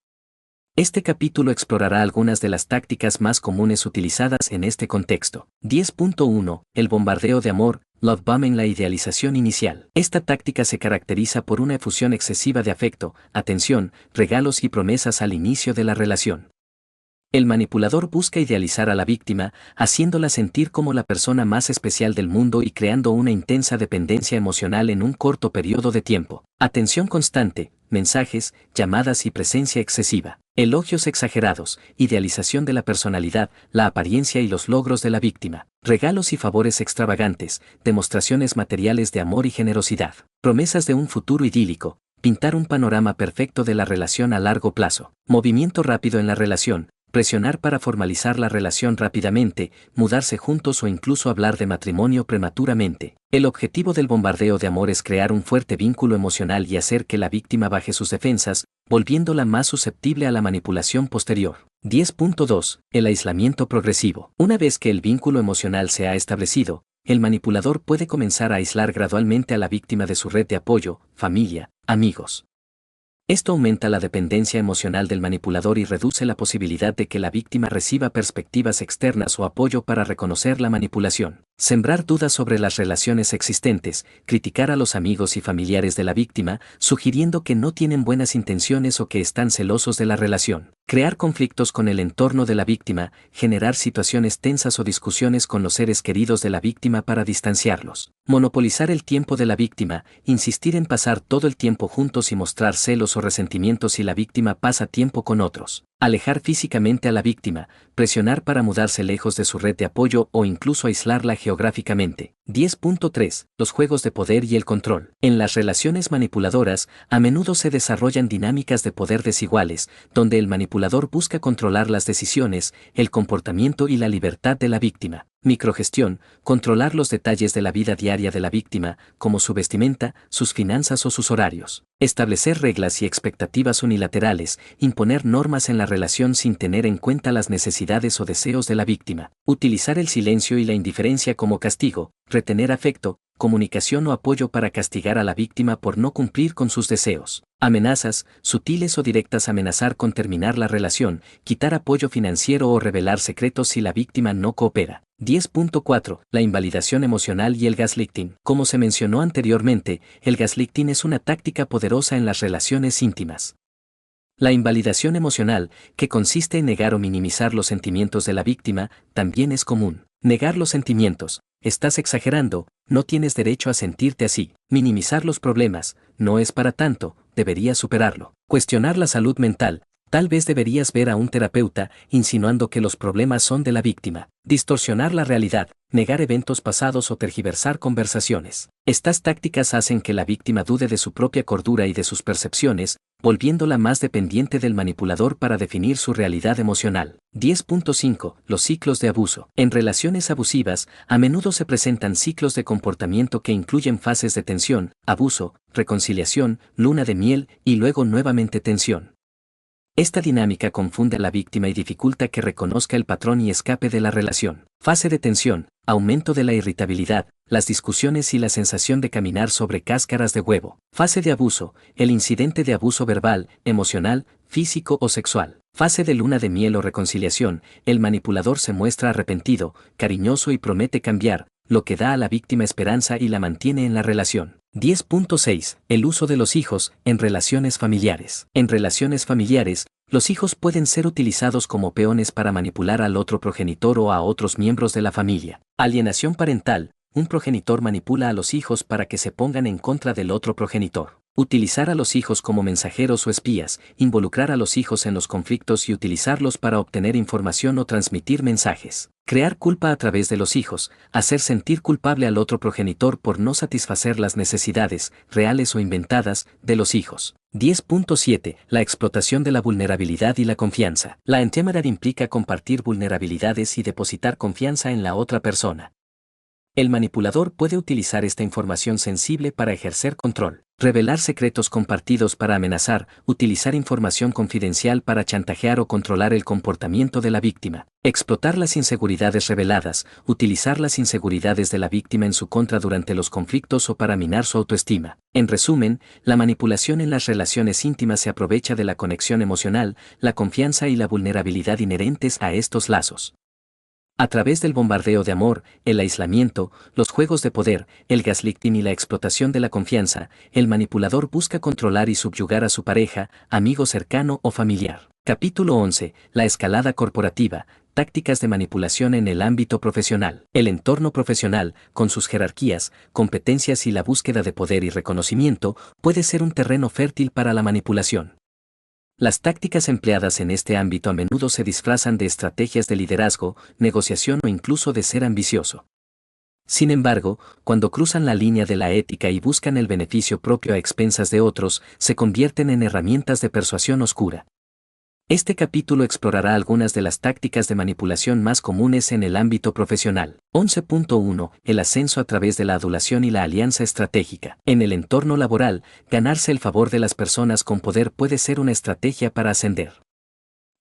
Este capítulo explorará algunas de las tácticas más comunes utilizadas en este contexto. 10.1. El bombardeo de amor, love bombing. La idealización inicial. Esta táctica se caracteriza por una efusión excesiva de afecto, atención, regalos y promesas al inicio de la relación. El manipulador busca idealizar a la víctima, haciéndola sentir como la persona más especial del mundo y creando una intensa dependencia emocional en un corto periodo de tiempo. Atención constante, mensajes, llamadas y presencia excesiva. Elogios exagerados, idealización de la personalidad, la apariencia y los logros de la víctima. Regalos y favores extravagantes, demostraciones materiales de amor y generosidad. Promesas de un futuro idílico, pintar un panorama perfecto de la relación a largo plazo. Movimiento rápido en la relación. Presionar para formalizar la relación rápidamente, mudarse juntos o incluso hablar de matrimonio prematuramente. El objetivo del bombardeo de amor es crear un fuerte vínculo emocional y hacer que la víctima baje sus defensas, volviéndola más susceptible a la manipulación posterior. 10.2. El aislamiento progresivo. Una vez que el vínculo emocional se ha establecido, el manipulador puede comenzar a aislar gradualmente a la víctima de su red de apoyo, familia, amigos. Esto aumenta la dependencia emocional del manipulador y reduce la posibilidad de que la víctima reciba perspectivas externas o apoyo para reconocer la manipulación. Sembrar dudas sobre las relaciones existentes, criticar a los amigos y familiares de la víctima, sugiriendo que no tienen buenas intenciones o que están celosos de la relación. Crear conflictos con el entorno de la víctima, generar situaciones tensas o discusiones con los seres queridos de la víctima para distanciarlos. Monopolizar el tiempo de la víctima, insistir en pasar todo el tiempo juntos y mostrar celos o resentimientos si la víctima pasa tiempo con otros. Alejar físicamente a la víctima, presionar para mudarse lejos de su red de apoyo o incluso aislarla geográficamente. 10.3. Los juegos de poder y el control. En las relaciones manipuladoras, a menudo se desarrollan dinámicas de poder desiguales, donde el manipulador busca controlar las decisiones, el comportamiento y la libertad de la víctima. Microgestión, controlar los detalles de la vida diaria de la víctima, como su vestimenta, sus finanzas o sus horarios. Establecer reglas y expectativas unilaterales, imponer normas en la relación sin tener en cuenta las necesidades o deseos de la víctima. Utilizar el silencio y la indiferencia como castigo, retener afecto, comunicación o apoyo para castigar a la víctima por no cumplir con sus deseos. Amenazas, sutiles o directas, amenazar con terminar la relación, quitar apoyo financiero o revelar secretos si la víctima no coopera. 10.4. La invalidación emocional y el gaslighting. Como se mencionó anteriormente, el gaslighting es una táctica poderosa en las relaciones íntimas. La invalidación emocional, que consiste en negar o minimizar los sentimientos de la víctima, también es común. Negar los sentimientos. Estás exagerando, no tienes derecho a sentirte así. Minimizar los problemas, no es para tanto, deberías superarlo. Cuestionar la salud mental, tal vez deberías ver a un terapeuta, insinuando que los problemas son de la víctima. Distorsionar la realidad, negar eventos pasados o tergiversar conversaciones. Estas tácticas hacen que la víctima dude de su propia cordura y de sus percepciones, volviéndola más dependiente del manipulador para definir su realidad emocional. 10.5. Los ciclos de abuso. En relaciones abusivas, a menudo se presentan ciclos de comportamiento que incluyen fases de tensión, abuso, reconciliación, luna de miel y luego nuevamente tensión. Esta dinámica confunde a la víctima y dificulta que reconozca el patrón y escape de la relación. Fase de tensión, aumento de la irritabilidad, las discusiones y la sensación de caminar sobre cáscaras de huevo. Fase de abuso, el incidente de abuso verbal, emocional, físico o sexual. Fase de luna de miel o reconciliación, el manipulador se muestra arrepentido, cariñoso y promete cambiar, lo que da a la víctima esperanza y la mantiene en la relación. 10.6. El uso de los hijos en relaciones familiares. En relaciones familiares, los hijos pueden ser utilizados como peones para manipular al otro progenitor o a otros miembros de la familia. Alienación parental. Un progenitor manipula a los hijos para que se pongan en contra del otro progenitor. Utilizar a los hijos como mensajeros o espías, involucrar a los hijos en los conflictos y utilizarlos para obtener información o transmitir mensajes. Crear culpa a través de los hijos, hacer sentir culpable al otro progenitor por no satisfacer las necesidades, reales o inventadas, de los hijos. 10.7. La explotación de la vulnerabilidad y la confianza. La intimidad implica compartir vulnerabilidades y depositar confianza en la otra persona. El manipulador puede utilizar esta información sensible para ejercer control, revelar secretos compartidos para amenazar, utilizar información confidencial para chantajear o controlar el comportamiento de la víctima, explotar las inseguridades reveladas, utilizar las inseguridades de la víctima en su contra durante los conflictos o para minar su autoestima. En resumen, la manipulación en las relaciones íntimas se aprovecha de la conexión emocional, la confianza y la vulnerabilidad inherentes a estos lazos. A través del bombardeo de amor, el aislamiento, los juegos de poder, el gaslighting y la explotación de la confianza, el manipulador busca controlar y subyugar a su pareja, amigo cercano o familiar. Capítulo 11. La escalada corporativa, tácticas de manipulación en el ámbito profesional. El entorno profesional, con sus jerarquías, competencias y la búsqueda de poder y reconocimiento, puede ser un terreno fértil para la manipulación. Las tácticas empleadas en este ámbito a menudo se disfrazan de estrategias de liderazgo, negociación o incluso de ser ambicioso. Sin embargo, cuando cruzan la línea de la ética y buscan el beneficio propio a expensas de otros, se convierten en herramientas de persuasión oscura. Este capítulo explorará algunas de las tácticas de manipulación más comunes en el ámbito profesional. 11.1. El ascenso a través de la adulación y la alianza estratégica. En el entorno laboral, ganarse el favor de las personas con poder puede ser una estrategia para ascender.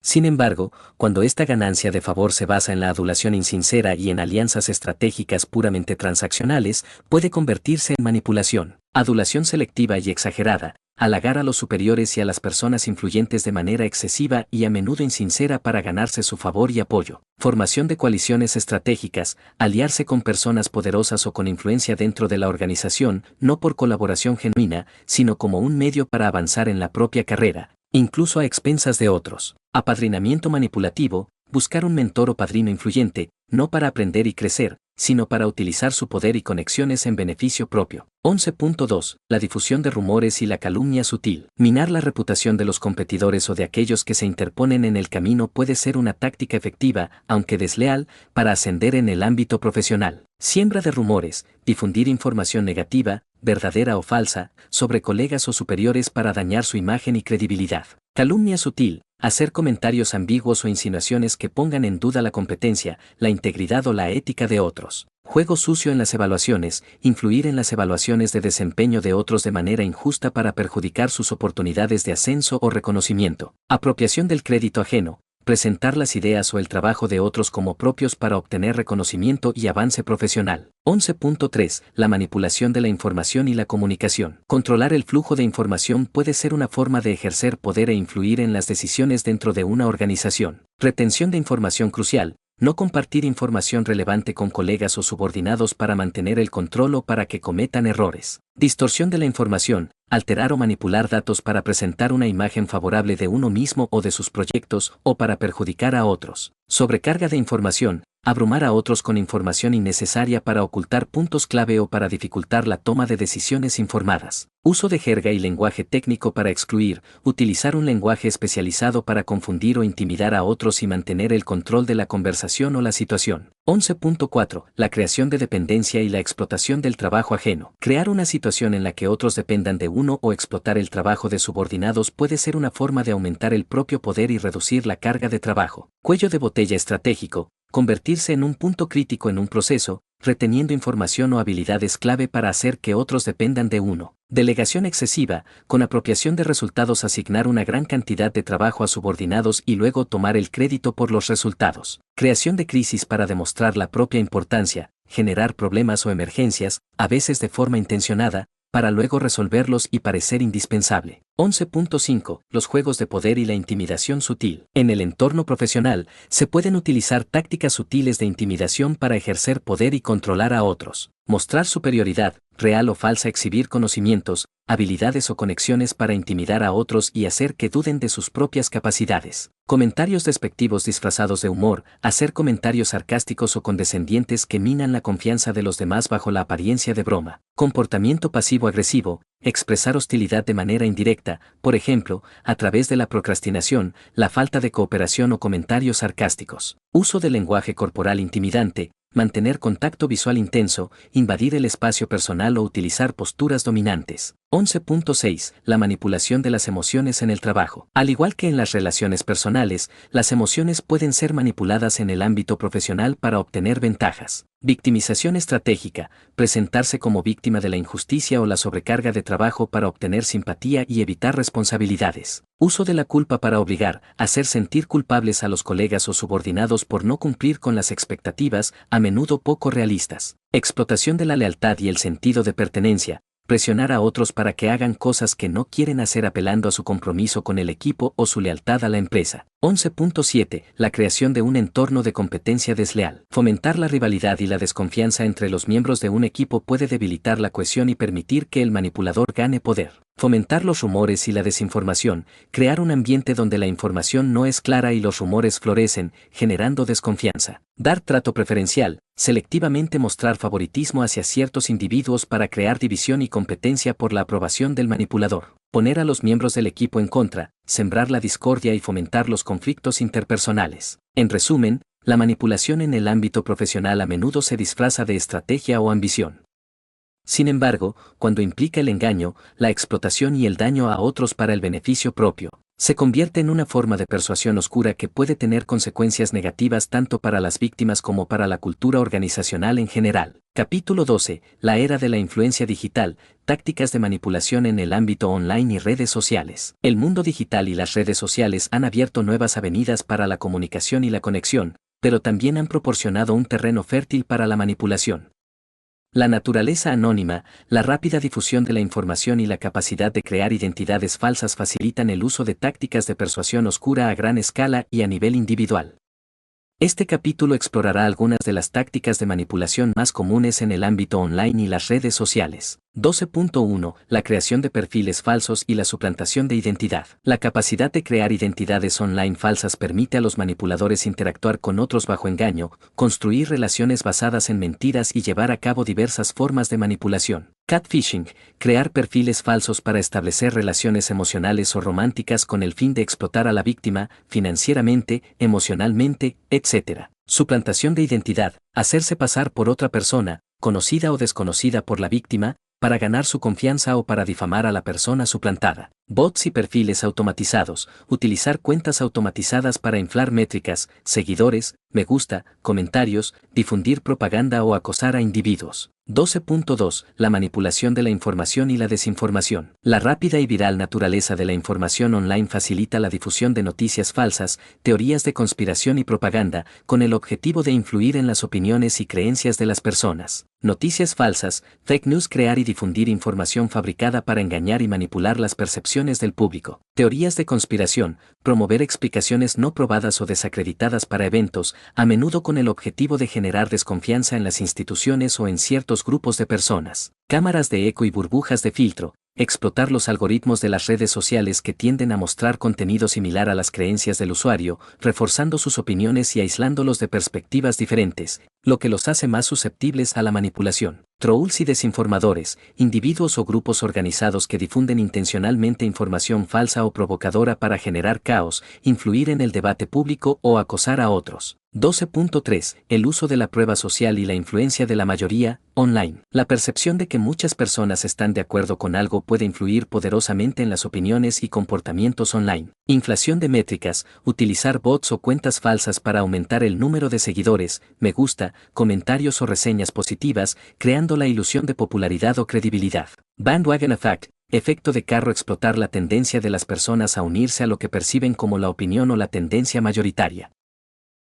Sin embargo, cuando esta ganancia de favor se basa en la adulación insincera y en alianzas estratégicas puramente transaccionales, puede convertirse en manipulación. Adulación selectiva y exagerada. Halagar a los superiores y a las personas influyentes de manera excesiva y a menudo insincera para ganarse su favor y apoyo. Formación de coaliciones estratégicas, aliarse con personas poderosas o con influencia dentro de la organización, no por colaboración genuina, sino como un medio para avanzar en la propia carrera, incluso a expensas de otros. Apadrinamiento manipulativo, buscar un mentor o padrino influyente, no para aprender y crecer, sino para utilizar su poder y conexiones en beneficio propio. 11.2. La difusión de rumores y la calumnia sutil. Minar la reputación de los competidores o de aquellos que se interponen en el camino puede ser una táctica efectiva, aunque desleal, para ascender en el ámbito profesional. Siembra de rumores, difundir información negativa, verdadera o falsa, sobre colegas o superiores para dañar su imagen y credibilidad. Calumnia sutil, hacer comentarios ambiguos o insinuaciones que pongan en duda la competencia, la integridad o la ética de otros. Juego sucio en las evaluaciones, influir en las evaluaciones de desempeño de otros de manera injusta para perjudicar sus oportunidades de ascenso o reconocimiento. Apropiación del crédito ajeno, presentar las ideas o el trabajo de otros como propios para obtener reconocimiento y avance profesional. 11.3. La manipulación de la información y la comunicación. Controlar el flujo de información puede ser una forma de ejercer poder e influir en las decisiones dentro de una organización. Retención de información crucial. No compartir información relevante con colegas o subordinados para mantener el control o para que cometan errores. Distorsión de la información, alterar o manipular datos para presentar una imagen favorable de uno mismo o de sus proyectos o para perjudicar a otros. Sobrecarga de información, abrumar a otros con información innecesaria para ocultar puntos clave o para dificultar la toma de decisiones informadas. Uso de jerga y lenguaje técnico para excluir, utilizar un lenguaje especializado para confundir o intimidar a otros y mantener el control de la conversación o la situación. 11.4. La creación de dependencia y la explotación del trabajo ajeno. Crear una situación en la que otros dependan de uno o explotar el trabajo de subordinados puede ser una forma de aumentar el propio poder y reducir la carga de trabajo. Cuello de botella estratégico. Convertirse en un punto crítico en un proceso, reteniendo información o habilidades clave para hacer que otros dependan de uno. Delegación excesiva, con apropiación de resultados asignar una gran cantidad de trabajo a subordinados y luego tomar el crédito por los resultados. Creación de crisis para demostrar la propia importancia, generar problemas o emergencias, a veces de forma intencionada, para luego resolverlos y parecer indispensable. 11.5. Los juegos de poder y la intimidación sutil. En el entorno profesional, se pueden utilizar tácticas sutiles de intimidación para ejercer poder y controlar a otros. Mostrar superioridad, real o falsa, exhibir conocimientos, habilidades o conexiones para intimidar a otros y hacer que duden de sus propias capacidades. Comentarios despectivos disfrazados de humor, hacer comentarios sarcásticos o condescendientes que minan la confianza de los demás bajo la apariencia de broma. Comportamiento pasivo-agresivo, expresar hostilidad de manera indirecta, por ejemplo, a través de la procrastinación, la falta de cooperación o comentarios sarcásticos. Uso del lenguaje corporal intimidante, mantener contacto visual intenso, invadir el espacio personal o utilizar posturas dominantes. 11.6. La manipulación de las emociones en el trabajo. Al igual que en las relaciones personales, las emociones pueden ser manipuladas en el ámbito profesional para obtener ventajas. Victimización estratégica, presentarse como víctima de la injusticia o la sobrecarga de trabajo para obtener simpatía y evitar responsabilidades. Uso de la culpa para obligar, hacer sentir culpables a los colegas o subordinados por no cumplir con las expectativas, a menudo poco realistas. Explotación de la lealtad y el sentido de pertenencia, presionar a otros para que hagan cosas que no quieren hacer apelando a su compromiso con el equipo o su lealtad a la empresa. 11.7. La creación de un entorno de competencia desleal. Fomentar la rivalidad y la desconfianza entre los miembros de un equipo puede debilitar la cohesión y permitir que el manipulador gane poder. Fomentar los rumores y la desinformación, crear un ambiente donde la información no es clara y los rumores florecen, generando desconfianza. Dar trato preferencial, selectivamente mostrar favoritismo hacia ciertos individuos para crear división y competencia por la aprobación del manipulador. Poner a los miembros del equipo en contra, sembrar la discordia y fomentar los conflictos interpersonales. En resumen, la manipulación en el ámbito profesional a menudo se disfraza de estrategia o ambición. Sin embargo, cuando implica el engaño, la explotación y el daño a otros para el beneficio propio, se convierte en una forma de persuasión oscura que puede tener consecuencias negativas tanto para las víctimas como para la cultura organizacional en general. Capítulo 12. La era de la influencia digital, tácticas de manipulación en el ámbito online y redes sociales. El mundo digital y las redes sociales han abierto nuevas avenidas para la comunicación y la conexión, pero también han proporcionado un terreno fértil para la manipulación. La naturaleza anónima, la rápida difusión de la información y la capacidad de crear identidades falsas facilitan el uso de tácticas de persuasión oscura a gran escala y a nivel individual. Este capítulo explorará algunas de las tácticas de manipulación más comunes en el ámbito online y las redes sociales. 12.1. La creación de perfiles falsos y la suplantación de identidad. La capacidad de crear identidades online falsas permite a los manipuladores interactuar con otros bajo engaño, construir relaciones basadas en mentiras y llevar a cabo diversas formas de manipulación. Catfishing, crear perfiles falsos para establecer relaciones emocionales o románticas con el fin de explotar a la víctima, financieramente, emocionalmente, etc. Suplantación de identidad, hacerse pasar por otra persona, conocida o desconocida por la víctima, para ganar su confianza o para difamar a la persona suplantada. Bots y perfiles automatizados, utilizar cuentas automatizadas para inflar métricas, seguidores, me gusta, comentarios, difundir propaganda o acosar a individuos. 12.2. La manipulación de la información y la desinformación. La rápida y viral naturaleza de la información online facilita la difusión de noticias falsas, teorías de conspiración y propaganda, con el objetivo de influir en las opiniones y creencias de las personas. Noticias falsas, fake news, crear y difundir información fabricada para engañar y manipular las percepciones del público. Teorías de conspiración, promover explicaciones no probadas o desacreditadas para eventos, a menudo con el objetivo de generar desconfianza en las instituciones o en ciertos grupos de personas. Cámaras de eco y burbujas de filtro, Explotar los algoritmos de las redes sociales que tienden a mostrar contenido similar a las creencias del usuario, reforzando sus opiniones y aislándolos de perspectivas diferentes, lo que los hace más susceptibles a la manipulación. Trolls y desinformadores, individuos o grupos organizados que difunden intencionalmente información falsa o provocadora para generar caos, influir en el debate público o acosar a otros. 12.3. El uso de la prueba social y la influencia de la mayoría, online. La percepción de que muchas personas están de acuerdo con algo puede influir poderosamente en las opiniones y comportamientos online. Inflación de métricas, utilizar bots o cuentas falsas para aumentar el número de seguidores, me gusta, comentarios o reseñas positivas, creando la ilusión de popularidad o credibilidad. Bandwagon effect. Efecto de carro, explotar la tendencia de las personas a unirse a lo que perciben como la opinión o la tendencia mayoritaria.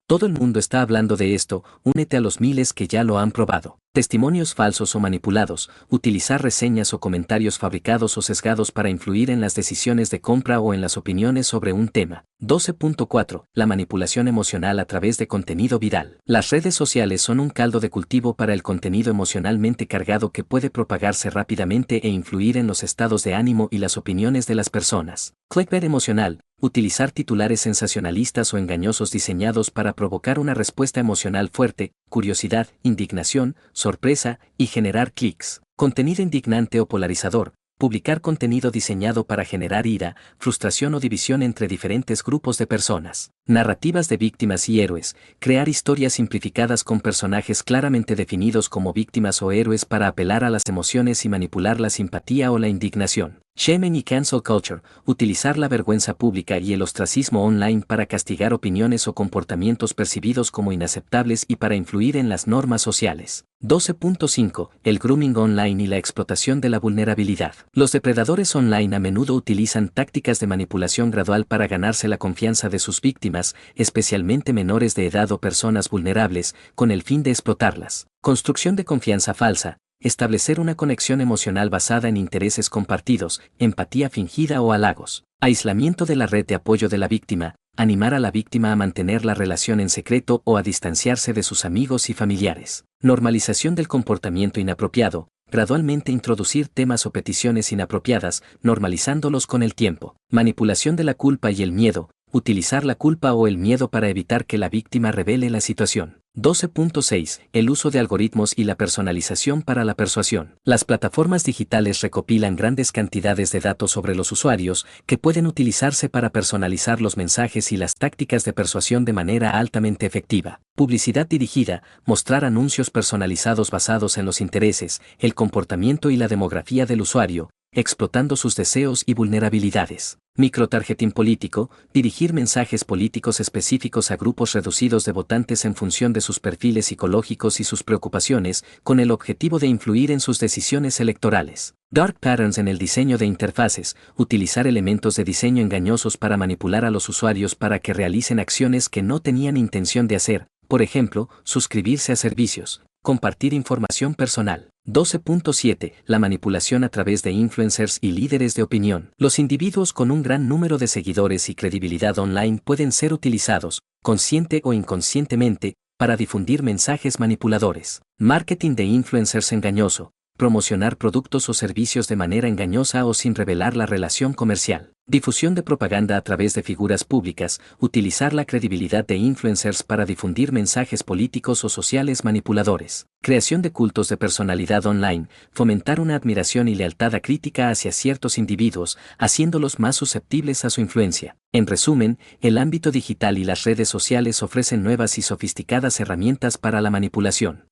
Todo el mundo está hablando de esto, únete a los miles que ya lo han probado. Testimonios falsos o manipulados, utilizar reseñas o comentarios fabricados o sesgados para influir en las decisiones de compra o en las opiniones sobre un tema. 12.4. La manipulación emocional a través de contenido viral. Las redes sociales son un caldo de cultivo para el contenido emocionalmente cargado que puede propagarse rápidamente e influir en los estados de ánimo y las opiniones de las personas. Clickbait emocional. Utilizar titulares sensacionalistas o engañosos diseñados para provocar una respuesta emocional fuerte, curiosidad, indignación, sorpresa y generar clics. Contenido indignante o polarizador. Publicar contenido diseñado para generar ira, frustración o división entre diferentes grupos de personas. Narrativas de víctimas y héroes. Crear historias simplificadas con personajes claramente definidos como víctimas o héroes para apelar a las emociones y manipular la simpatía o la indignación. Shaming y cancel culture. Utilizar la vergüenza pública y el ostracismo online para castigar opiniones o comportamientos percibidos como inaceptables y para influir en las normas sociales. 12.5. El grooming online y la explotación de la vulnerabilidad. Los depredadores online a menudo utilizan tácticas de manipulación gradual para ganarse la confianza de sus víctimas, especialmente menores de edad o personas vulnerables, con el fin de explotarlas. Construcción de confianza falsa. Establecer una conexión emocional basada en intereses compartidos, empatía fingida o halagos. Aislamiento de la red de apoyo de la víctima. Animar a la víctima a mantener la relación en secreto o a distanciarse de sus amigos y familiares. Normalización del comportamiento inapropiado. Gradualmente introducir temas o peticiones inapropiadas, normalizándolos con el tiempo. Manipulación de la culpa y el miedo. Utilizar la culpa o el miedo para evitar que la víctima revele la situación. 12.6. El uso de algoritmos y la personalización para la persuasión. Las plataformas digitales recopilan grandes cantidades de datos sobre los usuarios que pueden utilizarse para personalizar los mensajes y las tácticas de persuasión de manera altamente efectiva. Publicidad dirigida, mostrar anuncios personalizados basados en los intereses, el comportamiento y la demografía del usuario, explotando sus deseos y vulnerabilidades. Microtargeting político, dirigir mensajes políticos específicos a grupos reducidos de votantes en función de sus perfiles psicológicos y sus preocupaciones, con el objetivo de influir en sus decisiones electorales. Dark patterns en el diseño de interfaces, utilizar elementos de diseño engañosos para manipular a los usuarios para que realicen acciones que no tenían intención de hacer, por ejemplo, suscribirse a servicios, compartir información personal. 12.7. La manipulación a través de influencers y líderes de opinión. Los individuos con un gran número de seguidores y credibilidad online pueden ser utilizados, consciente o inconscientemente, para difundir mensajes manipuladores. Marketing de influencers engañoso. Promocionar productos o servicios de manera engañosa o sin revelar la relación comercial. Difusión de propaganda a través de figuras públicas, utilizar la credibilidad de influencers para difundir mensajes políticos o sociales manipuladores. Creación de cultos de personalidad online, fomentar una admiración y lealtad acrítica hacia ciertos individuos, haciéndolos más susceptibles a su influencia. En resumen, el ámbito digital y las redes sociales ofrecen nuevas y sofisticadas herramientas para la manipulación.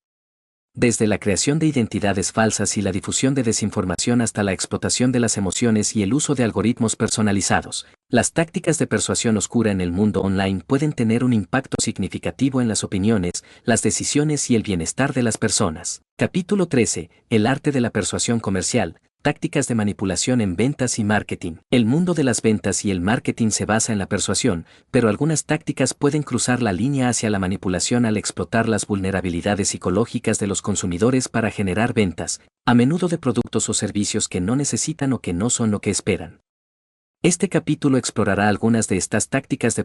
Desde la creación de identidades falsas y la difusión de desinformación hasta la explotación de las emociones y el uso de algoritmos personalizados, las tácticas de persuasión oscura en el mundo online pueden tener un impacto significativo en las opiniones, las decisiones y el bienestar de las personas. Capítulo 13. El arte de la persuasión comercial. Tácticas de manipulación en ventas y marketing. El mundo de las ventas y el marketing se basa en la persuasión, pero algunas tácticas pueden cruzar la línea hacia la manipulación al explotar las vulnerabilidades psicológicas de los consumidores para generar ventas, a menudo de productos o servicios que no necesitan o que no son lo que esperan. Este capítulo explorará algunas de estas tácticas de